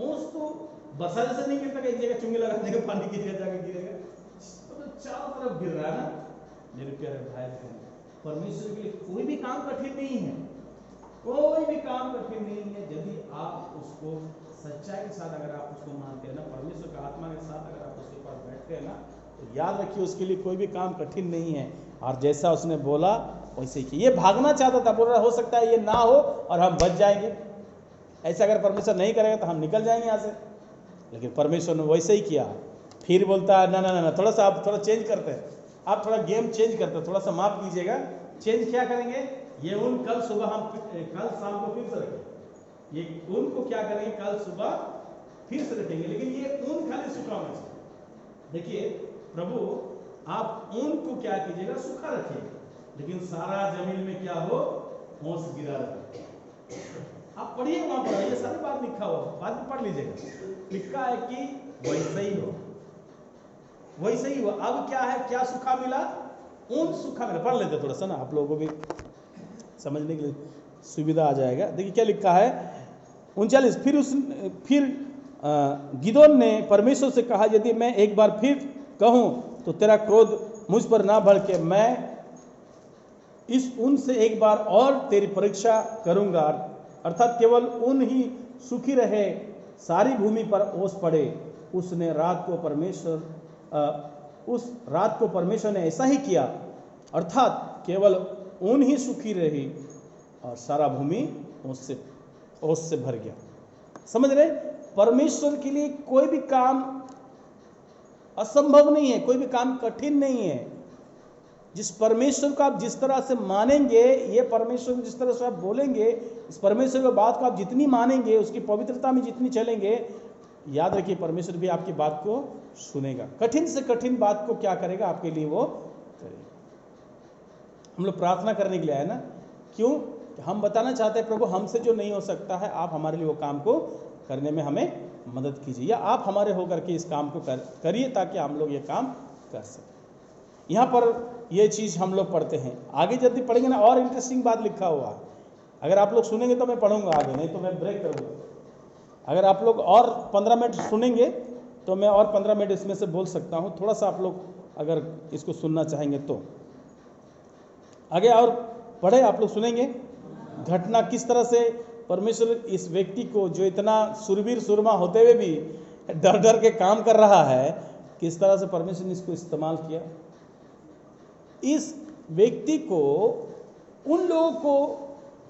ओस तो बरसा जैसे नहीं गिरता, एक जगह चुंगी लगा देगा, पानी की जगह जाकर गिरेगा, तो चारों तरफ गिर रहा है ना। मेरे प्यारे भाई बहन, परमेश्वर के लिए कोई भी काम कठिन नहीं है, कोई भी काम कठिन नहीं है। यदि आप उसको सच्चाई के साथ अगर आप उसको मानते हैं ना, परमेश्वर का आत्मा के साथ अगर आप उसके पास बैठते हैं ना, तो याद रखिए उसके लिए कोई भी काम कठिन नहीं है। और जैसा उसने बोला वैसे ही। ये भागना चाहता था, बोल रहा हो सकता है ये ना हो और हम बच जाएंगे, ऐसा अगर परमेश्वर नहीं करेगा तो हम निकल जाएंगे यहाँ से, लेकिन परमेश्वर ने वैसे ही किया। फिर बोलता है ना ना ना, थोड़ा सा आप थोड़ा चेंज करते हैं, आप थोड़ा गेम चेंज करते हैं, थोड़ा सा माफ कीजिएगा। चेंज क्या करेंगे? ये ऊन कल सुबह हम कल शाम को फिर से रखेंगे, ये ऊन को क्या करेंगे कल सुबह फिर से रखेंगे, लेकिन ये ऊन खाली सूखा होना चाहिए। देखिए प्रभु आप ऊन को क्या कीजिएगा, सूखा रखिएगा, लेकिन सारा जमीन में क्या हो, ओस गिरा रहे। आप पढ़िए वहां पर, ये सारी बात लिखा हुआ, बाद में पढ़ लीजिएगा। लिखा है कि वैसे ही हो, वैसे ही हुआ। अब क्या है, क्या सूखा मिला? ऊन सूखा मिला। पढ़ लेते थोड़ा सा ना, आप लोगों को भी समझने के लिए सुविधा आ जाएगा। देखिए क्या लिखा है 39। फिर गिदोन ने परमेश्वर से कहा, यदि मैं एक बार फिर कहूं तो तेरा क्रोध मुझ पर ना भड़के, मैं इस ऊन से एक बार और तेरी परीक्षा करूंगा, अर्थात केवल ऊन ही सूखी रहे, सारी भूमि पर ओस पड़े। उस रात को परमेश्वर ने ऐसा ही किया, अर्थात केवल ऊन ही सूखी रही और सारा भूमि ओस से भर गया। समझ रहे? परमेश्वर के लिए कोई भी काम असंभव नहीं है, कोई भी काम कठिन नहीं है। जिस परमेश्वर को आप जिस तरह से मानेंगे, ये परमेश्वर को जिस तरह से आप बोलेंगे, इस परमेश्वर की बात को आप जितनी मानेंगे, उसकी पवित्रता में जितनी चलेंगे, याद रखिए परमेश्वर भी आपकी बात को सुनेगा। कठिन से कठिन बात को क्या करेगा? आपके लिए वो करेगा। हम लोग प्रार्थना करने के लिए आए ना, क्यों? हम बताना चाहते हैं प्रभु हमसे जो नहीं हो सकता है, आप हमारे लिए वो काम को करने में हमें मदद कीजिए, या आप हमारे होकर के इस काम को करिए ताकि हम लोग ये काम कर सकें। यहाँ पर ये चीज़ हम लोग पढ़ते हैं। आगे जल्दी पढ़ेंगे ना, और इंटरेस्टिंग बात लिखा हुआ है। अगर आप लोग सुनेंगे तो मैं पढ़ूंगा आगे, नहीं तो मैं ब्रेक करूँगा। अगर आप लोग और 15 मिनट सुनेंगे तो मैं और 15 मिनट इसमें से बोल सकता हूँ। थोड़ा सा आप लोग अगर इसको सुनना चाहेंगे तो आगे और पढ़े, आप लोग सुनेंगे घटना किस तरह से परमेश्वर इस व्यक्ति को, जो इतना सुरवीर सुरमा होते हुए भी डर डर के काम कर रहा है, किस तरह से परमेश्वर ने इसको इस्तेमाल किया। इस व्यक्ति को उन लोगों को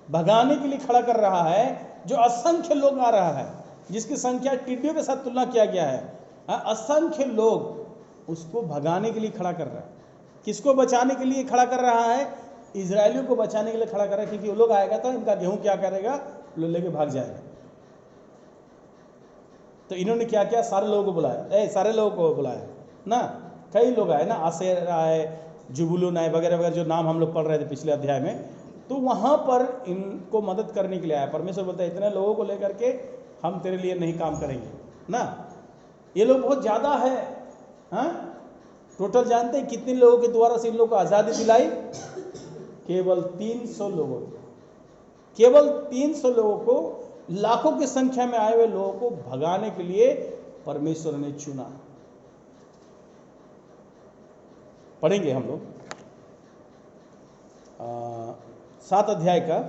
भगाने के लिए खड़ा कर रहा है जो असंख्य लोग आ रहा है, जिसकी संख्या टिड्डियों के साथ तुलना किया गया है। असंख्य लोग उसको भगाने के लिए खड़ा कर रहा है। किसको बचाने के लिए खड़ा कर रहा है? इजरायलियों को बचाने के लिए खड़ा कर रहा है, क्योंकि वो लोग आएगा तो इनका गेहूं क्या करेगा? लोग लेके भाग जाएगा। तो इन्होंने क्या किया? सारे लोगों को बुलाया, सारे लोगों को बुलाया ना। कई लोग आए ना, आसेर आए, जुबुलून आए, वगैरह वगैरह, जो नाम हम लोग पढ़ रहे थे पिछले अध्याय में। तो वहां पर इनको मदद करने के लिए आया। परमेश्वर बोलता है इतने लोगों को लेकर के हम तेरे लिए नहीं काम करेंगे ना। ये लोग बहुत ज्यादा है। हाँ, टोटल जानते हैं कितने लोगों के द्वारा से इन लोगों को आजादी दिलाई? केवल 300 लोगों को, केवल 300 लोगों को, लाखों की संख्या में आए हुए लोगों को भगाने के लिए परमेश्वर ने चुना। पढ़ेंगे हम लोग 7 अध्याय का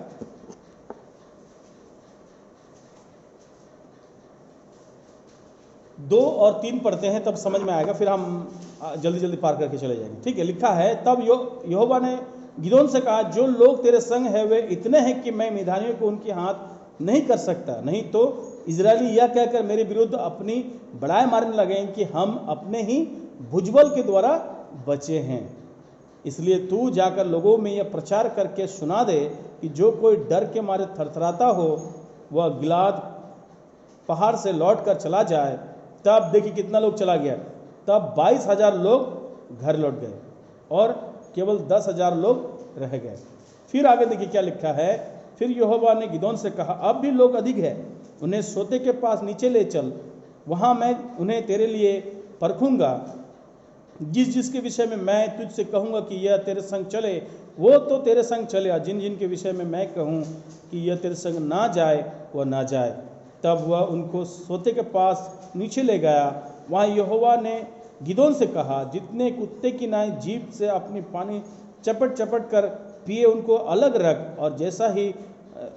2 और 3 पढ़ते हैं, तब समझ में आएगा, फिर हम जल्दी जल्दी पार करके चले जाएंगे। ठीक है, लिखा है, तब यहोवा ने गिदोन से कहा, जो लोग तेरे संग है वे इतने हैं कि मैं मिद्यानियों को उनके हाथ नहीं कर सकता। नहीं तो इजरायली यह कहकर मेरे विरुद्ध अपनी बड़ाई मारने लगे कि हम अपने ही भुजबल के द्वारा बचे हैं। इसलिए तू जाकर लोगों में यह प्रचार करके सुना दे कि जो कोई डर के मारे थरथराता हो वह गिलाद पहाड़ से लौट कर चला जाए। तब देखिए कितना लोग चला गया। तब 22,000 लोग घर लौट गए और केवल 10,000 लोग रह गए। फिर आगे देखिए क्या लिखा है। फिर यहोवा ने गिदोन से कहा, अब भी लोग अधिक है, उन्हें सोते के पास नीचे ले चल, वहां मैं उन्हें तेरे लिए परखूंगा। जिस जिसके विषय में मैं तुझसे कहूंगा कि यह तेरे संग चले वो तो तेरे संग चले, और जिन जिन के विषय में मैं कहूँ कि यह तेरे संग ना जाए वह ना जाए। तब वह उनको सोते के पास नीचे ले गया। वहाँ यहोवा ने गिदोन से कहा, जितने कुत्ते की नाई जीभ से अपनी पानी चपट चपट कर पिए उनको अलग रख, और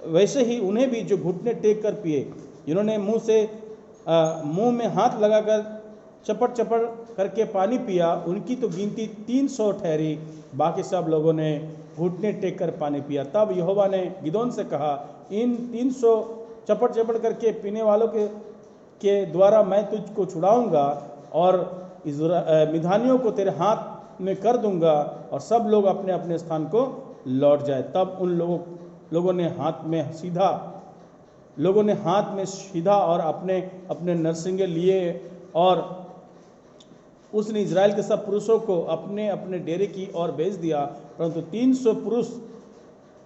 वैसे ही उन्हें भी जो घुटने टेक कर पिए। जिन्होंने मुंह में हाथ लगाकर चपट चपट करके पानी पिया, उनकी तो गिनती 300 ठहरी, बाकी सब लोगों ने घुटने टेक कर पानी पिया। तब यहोवा ने गिदोन से कहा, इन 300 चपट चपट करके पीने वालों के द्वारा मैं तुझको छुड़ाऊंगा और मिद्यानियों को तेरे हाथ में कर दूंगा, और सब लोग अपने अपने स्थान को लौट जाए। तब उन लोगों ने हाथ में सीधा और अपने अपने नरसिंगे लिए, और उसने इजराइल के सब पुरुषों को अपने अपने डेरे की ओर भेज दिया, परंतु 300 पुरुष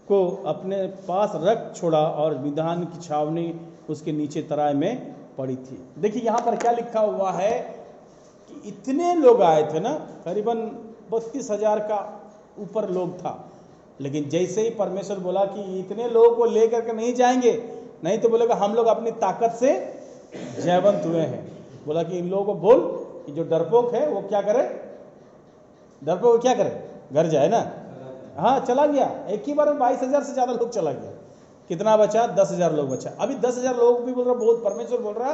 को अपने पास रख छोड़ा, और मिद्यान की छावनी उसके नीचे तराई में पड़ी थी। देखिए यहाँ पर क्या लिखा हुआ है कि इतने लोग आए थे ना, करीबन 32,000 का ऊपर लोग था। लेकिन जैसे ही परमेश्वर बोला कि इतने लोगों को लेकर के नहीं जाएंगे, नहीं तो बोलेगा हम लोग अपनी ताकत से जयवंत हुए हैं। बोला कि इन लोगों को बोल कि जो डरपोक है वो क्या करे, डरपोक क्या करे, घर जाए ना। हाँ चला गया, एक ही बार में 22,000 से ज़्यादा लोग चला गया। कितना बचा? 10,000 लोग बचा। अभी 10,000 लोग भी बोल रहा बहुत, परमेश्वर बोल रहा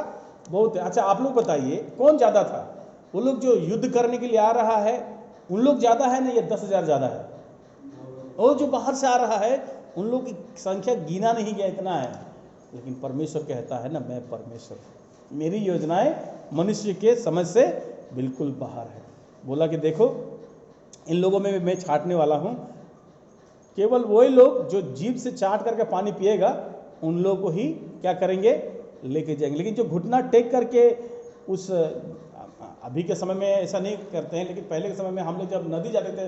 बहुत है। अच्छा आप लोग बताइए कौन ज़्यादा था? वो लोग जो युद्ध करने के लिए आ रहा है उन लोग ज़्यादा है ना ये 10,000 ज़्यादा है? और जो बाहर से आ रहा है उन लोग की संख्या गिना नहीं गया, इतना है। लेकिन परमेश्वर कहता है ना, मैं परमेश्वर, मेरी योजनाएं मनुष्य के समझ से बिल्कुल बाहर है। बोला कि देखो इन लोगों में मैं छांटने वाला हूँ, केवल वही लोग जो जीभ से चाट करके पानी पिएगा उन लोगों को ही क्या करेंगे? लेके जाएंगे। लेकिन जो घुटना टेक करके उस, अभी के समय में ऐसा नहीं करते हैं, लेकिन पहले के समय में हम लोग जब नदी जाते थे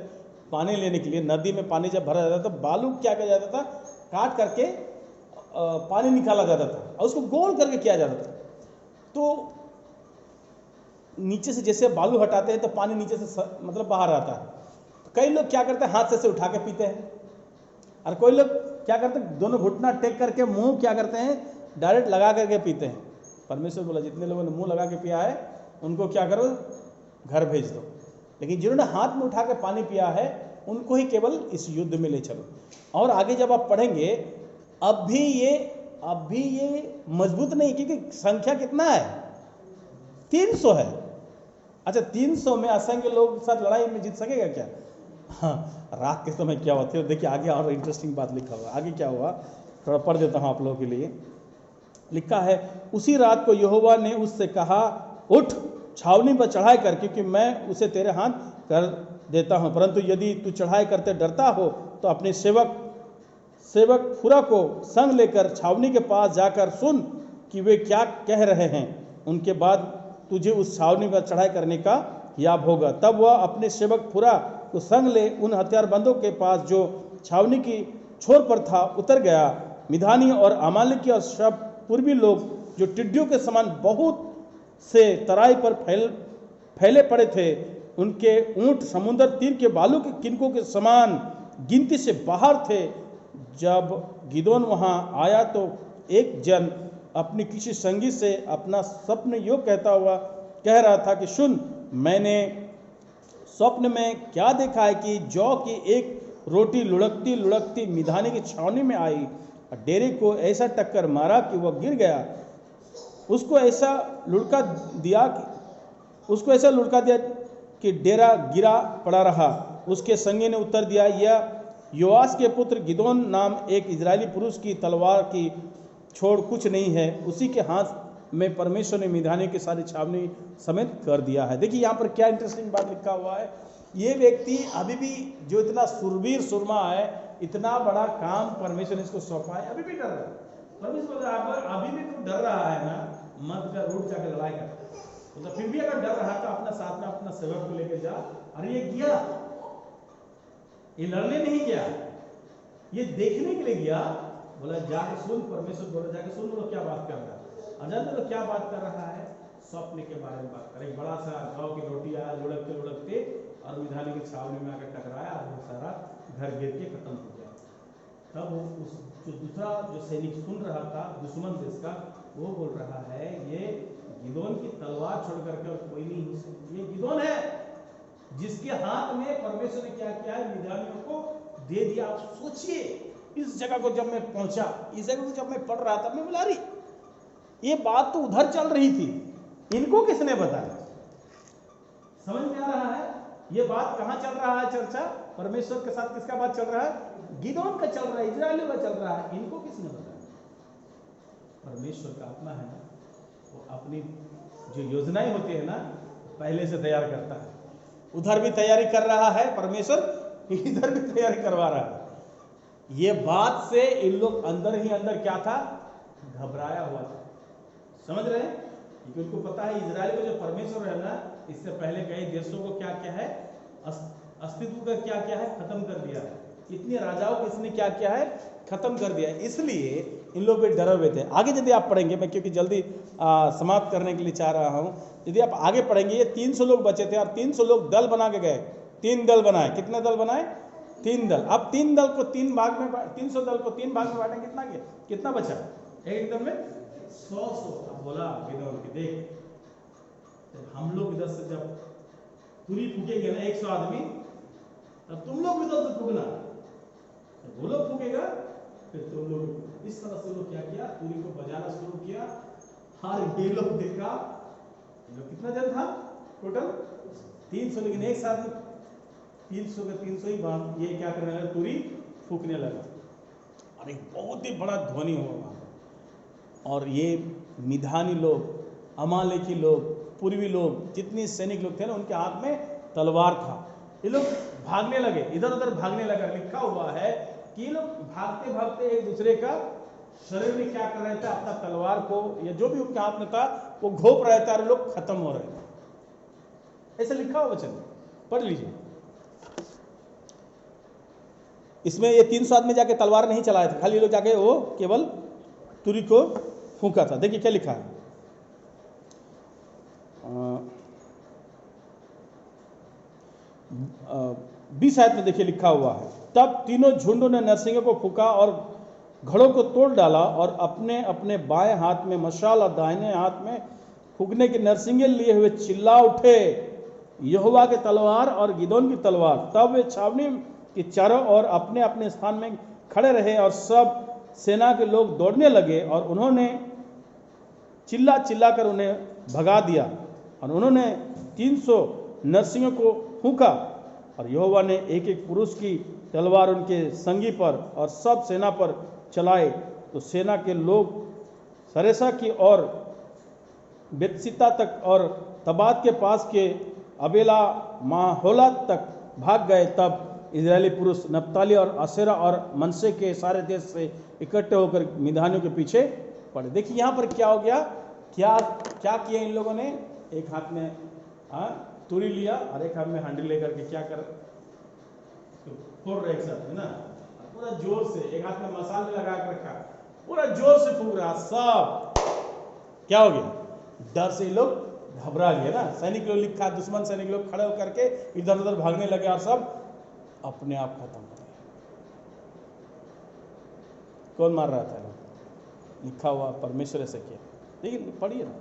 पानी लेने के लिए, नदी में पानी जब भरा जाता था तो बालू क्या किया जाता था? काट करके पानी निकाला जाता था और उसको गोल करके किया जाता था। तो नीचे से जैसे बालू हटाते हैं तो पानी नीचे से मतलब बाहर आता है। तो कई लोग क्या करते हैं? हाथ से उठा के पीते हैं, और कोई लोग क्या करते हैं? दोनों घुटना टेक करके मुंह क्या करते हैं? डायरेक्ट लगा करके पीते हैं। परमेश्वर बोला जितने लोगों ने मुंह लगा के पिया है उनको क्या करो? घर भेज दो। लेकिन जिन्होंने हाथ में उठा के पानी पिया है उनको ही केवल इस युद्ध में ले चलो। और आगे जब आप पढ़ेंगे अब भी ये मजबूत नहीं, क्योंकि संख्या कितना है? 300 है। अच्छा 300 में असंख्य लोग के साथ लड़ाई में जीत सकेगा क्या? हाँ, रात के समय क्या होते है देखिए, आगे और इंटरेस्टिंग बात लिखा हुआ। आगे क्या हुआ थोड़ा पढ़ देता हूँ आप लोगों के लिए। लिखा है, उसी रात को यहोवा ने उससे कहा, उठ छावनी पर चढ़ाई कर, क्योंकि मैं उसे तेरे हाथ कर देता हूँ। परंतु यदि तू चढ़ाई करते डरता हो तो अपने सेवक फुरा को संग लेकर छावनी के पास जाकर सुन कि वे क्या कह रहे हैं। उनके बाद तुझे उस छावनी पर चढ़ाई करने का याब होगा। तब वह अपने सेवक फुरा को संग ले उन हथियारबंदों के पास जो छावनी की छोर पर था उतर गया। मिधानी और अमालेकी और सब पूर्वी लोग जो टिड्डियों के समान बहुत से तराई पर फैले पड़े थे, उनके ऊंट समुद्र तीर के बालू के किनकों के समान गिनती से बाहर थे। जब गिदोन वहां आया तो एक जन अपनी किसी संगी से अपना स्वप्न यो कहता हुआ कह रहा था कि सुन, मैंने स्वप्न में क्या देखा है कि जौ की एक रोटी लुढ़कती लुढ़कती मिधानी की छावनी में आई और डेरे को ऐसा टक्कर मारा कि वह गिर गया। उसको ऐसा लुढ़का दिया कि डेरा गिरा पड़ा रहा। उसके संगी ने उत्तर दिया, यह योआस के पुत्र गिदोन नाम एक इजरायली पुरुष की तलवार की छोड़ कुछ नहीं है। उसी के हाथ में परमेश्वर ने मिधानी की सारी छावनी समेत कर दिया है। देखिए यहाँ पर क्या इंटरेस्टिंग बात लिखा हुआ है। ये व्यक्ति अभी भी जो इतना सुरवीर सुरमा है, इतना बड़ा काम परमेश्वर ने इसको सौंपा है, अभी भी डर रहा है। परमेश्वर अभी भी तुम डर रहा है ना, मत कर, रूठ जाकर लड़ाई कर। तो फिर भी अगर डर रहा तो अपना साथ में अपना सेवक को लेकर जा। अरे ये गया, ये लड़ने नहीं गया, ये देखने के लिए गया। बोला जाके सुन, परमेश्वर बोला जाके सुन वो क्या बात कर रहा है। अजय तो क्या बात कर रहा है? स्वप्न के बारे में बात कर। एक बड़ा सा गांव की रोटी आया लुढ़कते लुढ़कते और मिधानी की छावनी में आकर टकराया और वो सारा घर गिर के खत्म हो गया। तब उस जो दूसरा जो सैनिक सुन रहा था दुश्मन देश का, वो बोल रहा है ये गिदोन की तलवार छोड़ करके और कोई नहीं, ये गिदोन है जिसके हाथ में परमेश्वर ने क्या किया है? मिधानियों को दे दिया। आप सोचिए इस जगह को जब मैं पहुंचा, इस जगह को जब मैं पढ़ रहा था, मैं बोला अरे ये बात तो उधर चल रही थी, इनको किसने बताया? समझ में आ रहा है ये बात कहां चल रहा है? चर्चा परमेश्वर के साथ किसका बात चल रहा है? गिदोन का चल रहा है, इजराइलियों का चल रहा है। इनको किसने बताया? परमेश्वर का आत्मा है ना, वो अपनी जो योजनाएं होती है ना पहले से तैयार करता है। उधर भी तैयारी कर रहा है परमेश्वर, इधर भी तैयारी करवा रहा है। ये बात से इन लोग अंदर ही अंदर क्या था? घबराया हुआ था। समझ रहे हैं? क्योंकि उनको पता है इजराइल में जो परमेश्वर है ना, इससे पहले कई देशों को क्या क्या है? अस्तित्व का क्या क्या है? खत्म कर दिया है। इतने राजाओं को इसने क्या क्या है? खत्म कर दिया। इसलिए इन लोग भी डरे हुए थे। आगे यदि आप पढ़ेंगे, मैं क्योंकि जल्दी समाप्त करने के लिए चाह रहा हूं, यदि आप आगे पढ़ेंगे, ये 300 लोग बचे थे और 300 लोग दल बना के गए। 3 दल बनाए। कितने दल बनाए? 3 दल। अब 3 दल को 3 भाग में 300 दल को 3 भाग में बांटें, कितना बचा? एक दल में 100। अब बोला गिदोन की देख, हम लोग इधर से जब पूरी फूकेंगे ना 100 आदमी, तब तुम लोग भी इधर से फूकना। वो लोग फूकेगा, फिर तुम लोग। इस तरह से लोग क्या किया, तुरी को बजाना शुरू किया। और ये लोग देखा, ये लोग कितना जन था टोटल 300, लेकिन एक साथ 300 के 300 ही बात, ये क्या करने लगा, तुरी फूकने लगा और एक बहुत ही बड़ा ध्वनि हुआ वहाँ पर। और ये मिधानी लोग, अमालेकी लोग, पूर्वी लोग, जितने सैनिक लोग थे ना, उनके हाथ में तलवार था। ये लोग भागने लगे, इधर उधर भागने लगा। लिखा हुआ है कि ये लोग भागते भागते एक दूसरे का शरीर में क्या कर रहे थे, अपना तलवार को या जो भी उनके हाथ में था वो घोप रहे थे और लोग खत्म हो रहे थे। ऐसा लिखा हुआ वचन, पढ़ लीजिए। इसमें ये 300 आदमी जाके तलवार नहीं चलाए थे, खाली लोग जाके वो केवल तुरी को फूंका था। देखिए क्या लिखा है, 20 आयत में देखिए लिखा हुआ है, तब तीनों झुंडों ने नरसिंगे को फूंका और घड़ों को तोड़ डाला और अपने अपने बाएं हाथ में मशाल और दाहिने हाथ में फूंकने के नरसिंगे लिए हुए चिल्ला उठे, यहोवा के तलवार और गिदोन की तलवार। तब वे छावनी के चारों ओर अपने अपने स्थान में खड़े रहे और सब सेना के लोग दौड़ने लगे और उन्होंने चिल्ला चिल्ला कर उन्हें भगा दिया। और उन्होंने 300 नरसिंगों को फूंका और यहोवा ने एक एक पुरुष की तलवार उनके संगी पर और सब सेना पर चलाए। तो सेना के लोग सरेसा की और बेतसिता तक और तबात के पास के अबेला माहोला तक भाग गए। तब इजरायली पुरुष नप्ताली और आसेरा और मनसे के सारे देश से इकट्ठे होकर मिधानियों के पीछे पड़े। देखिए यहाँ पर क्या हो गया, क्या क्या किया इन लोगों ने, एक हाथ में तुरी लिया और एक हाथ में हांडी लेकर के क्या कर फोड़ रहे एक साथ, है ना, पूरा जोर से, एक हाथ में मसाल लगा कर रखा, पूरा जोर से फूंक रहा। सब क्या हो गया, डर से लोग घबरा गए ना। सैनिक लोग, लिखा दुश्मन सैनिक लोग खड़े होकर के इधर उधर भागने लगे और सब अपने आप खत्म हो गए। कौन मार रहा था, लिखा हुआ परमेश्वर ऐसे किया। लेकिन पढ़िए ना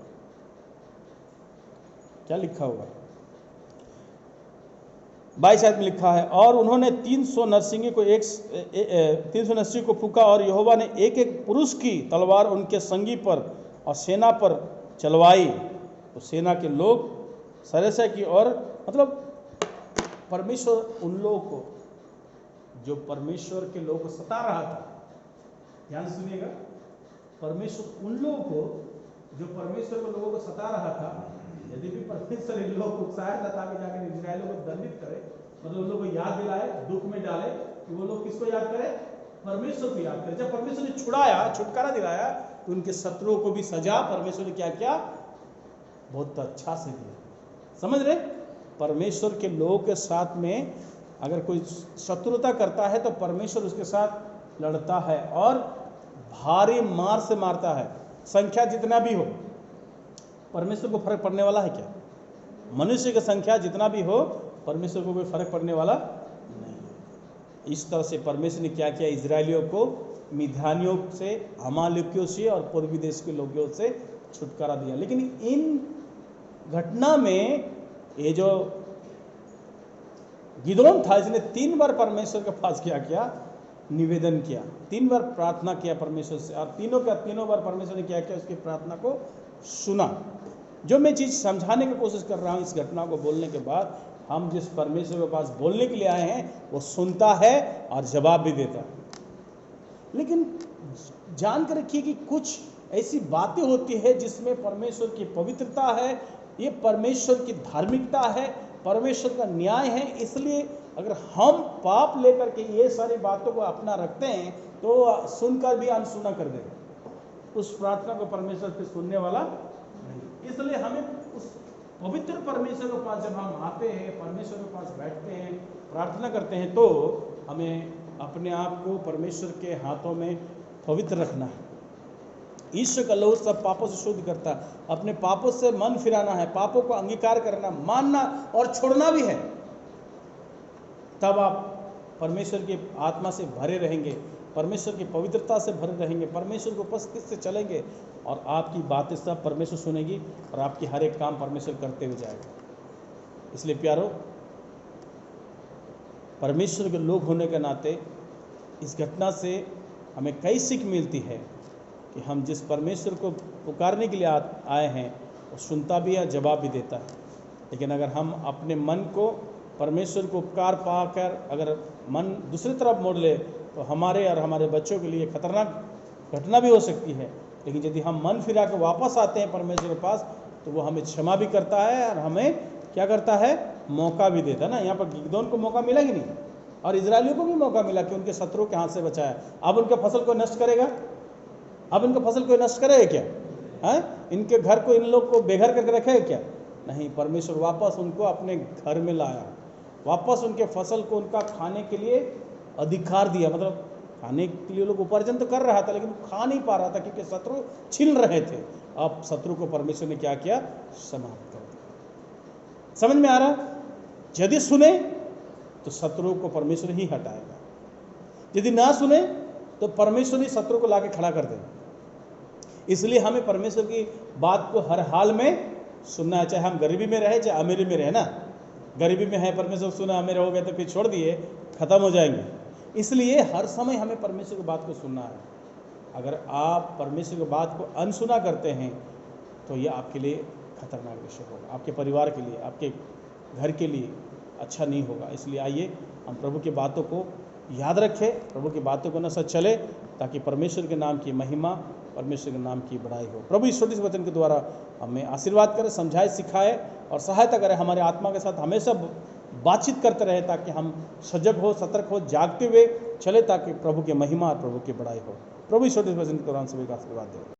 क्या लिखा हुआ, 22 आयत में लिखा है, और उन्होंने 300 नरसिंगे को 300 नरसिंगे को फूंका और यहोवा ने एक एक पुरुष की तलवार उनके संगी पर और सेना पर चलवाई। तो सेना के लोग सरेसा की ओर, मतलब परमेश्वर उन लोगों को, जो परमेश्वर के लोगों को सता रहा था, ध्यान सुनिएगा, परमेश्वर उन लोगों को, जो परमेश्वर के लोगों को सता रहा था, यदि भी परमेश्वर इन लोगों को उकसाया था ताकि जाकर इजरायलियों को दंडित करे, मतलब उन लोगों को याद दिलाए, दुख में डाले कि वो लोग किसको याद करें, परमेश्वर को याद करें। जब परमेश्वर ने छुड़ाया, छुटकारा दिलाया, तो उनके शत्रुओं को भी सजा परमेश्वर ने क्या किया, बहुत अच्छा से दिया। समझ रहे, परमेश्वर के लोगों के साथ में अगर कोई शत्रुता करता है तो परमेश्वर उसके साथ लड़ता है और भारी मार से मारता है। संख्या जितना भी हो, परमेश्वर को फर्क पड़ने वाला है क्या? मनुष्य की संख्या जितना भी हो, परमेश्वर को कोई फर्क पड़ने वाला नहीं। इस तरह से परमेश्वर ने क्या किया, इजरायलियों को मिधानियों से, अमालेकियों से और पूर्वी देश के लोगों से छुटकारा दिया। लेकिन इन घटना में ये जो गिदोन था, इसने 3 बार परमेश्वर के पास क्या किया, निवेदन किया, 3 बार प्रार्थना किया परमेश्वर से, और तीनों बार परमेश्वर ने क्या किया, उसकी प्रार्थना को सुना। जो मैं चीज़ समझाने की कोशिश कर रहा हूँ इस घटना को बोलने के बाद, हम जिस परमेश्वर के पास बोलने के लिए आए हैं वो सुनता है और जवाब भी देता है। लेकिन जान कर रखिए कि कुछ ऐसी बातें होती है जिसमें परमेश्वर की पवित्रता है, ये परमेश्वर की धार्मिकता है, परमेश्वर का न्याय है। इसलिए अगर हम पाप लेकर के ये सारी बातों को अपना रखते हैं तो सुनकर भी अनसुना कर देगा, उस प्रार्थना को परमेश्वर फिर सुनने वाला नहीं। इसलिए हमें उस पवित्र परमेश्वर के पास जब हम आते हैं, परमेश्वर के पास बैठते हैं, प्रार्थना करते हैं, तो हमें अपने आप को परमेश्वर के हाथों में पवित्र रखना है। ईश्वर का लहू सब पापों से शुद्ध करता है। अपने पापों से मन फिराना है, पापों को अंगीकार करना, मानना और छोड़ना भी है। तब आप परमेश्वर की आत्मा से भरे रहेंगे, परमेश्वर की पवित्रता से भरे रहेंगे, परमेश्वर की उपस्थिति से चलेंगे और आपकी बातें सब परमेश्वर सुनेगी और आपकी हर एक काम परमेश्वर करते हुए जाएगा। इसलिए प्यारो, परमेश्वर के लोग होने के नाते इस घटना से हमें कई सीख मिलती है कि हम जिस परमेश्वर को पुकारने के लिए आए हैं वो सुनता भी है, जवाब भी देता है। लेकिन अगर हम अपने मन को परमेश्वर को उपकार पाकर अगर मन दूसरी तरफ मोड़ ले तो हमारे और हमारे बच्चों के लिए खतरनाक घटना भी हो सकती है। लेकिन यदि हम मन फिरा के वापस आते हैं परमेश्वर के पास तो वो हमें क्षमा भी करता है और हमें क्या करता है, मौका भी देता है ना। यहाँ पर गिदोन को मौका मिला कि नहीं, और इजरायलियों को भी मौका मिला कि उनके शत्रु के हाथ से बचाया। अब उनके फसल को नष्ट करेगा, अब इनके फसल को नष्ट करेगा क्या है? इनके घर को इन लोग को बेघर करके रखेगा क्या? नहीं, परमेश्वर वापस उनको अपने घर में लाया, वापस उनके फसल को उनका खाने के लिए अधिकार दिया। मतलब खाने के लिए लोग उपार्जन तो कर रहा था लेकिन खा नहीं पा रहा था क्योंकि शत्रु छीन रहे थे। अब शत्रु को परमेश्वर ने क्या किया, समाप्त कर दिया। समझ में आ रहा? यदि सुने तो शत्रु को परमेश्वर ही हटाएगा, यदि ना सुने तो परमेश्वर ही शत्रु को लाके खड़ा कर देगा। इसलिए हमें परमेश्वर की बात को हर हाल में सुनना है, चाहे हम गरीबी में रहे चाहे अमीरी में रहे ना। गरीबी में है परमेश्वर सुना, अमीर हो गए तो फिर छोड़ दिए, खत्म हो जाएंगे। इसलिए हर समय हमें परमेश्वर की बात को सुनना है। अगर आप परमेश्वर की बात को अनसुना करते हैं तो यह आपके लिए खतरनाक विषय होगा, आपके परिवार के लिए, आपके घर के लिए अच्छा नहीं होगा। इसलिए आइए हम प्रभु की बातों को याद रखें, प्रभु की बातों को न सच चले, ताकि परमेश्वर के नाम की महिमा, परमेश्वर के नाम की बड़ाई हो। प्रभु इस छोटे से वचन के द्वारा हमें आशीर्वाद करे, समझाए, सिखाए और सहायता करे, हमारे आत्मा के साथ हमेशा बातचीत करते रहे ताकि हम सजग हो, सतर्क हो, जागते हुए चले, ताकि प्रभु की महिमा और प्रभु की बड़ाई हो। प्रभु इस छोटे से वचन के दौरान सभी का आशीर्वाद दे।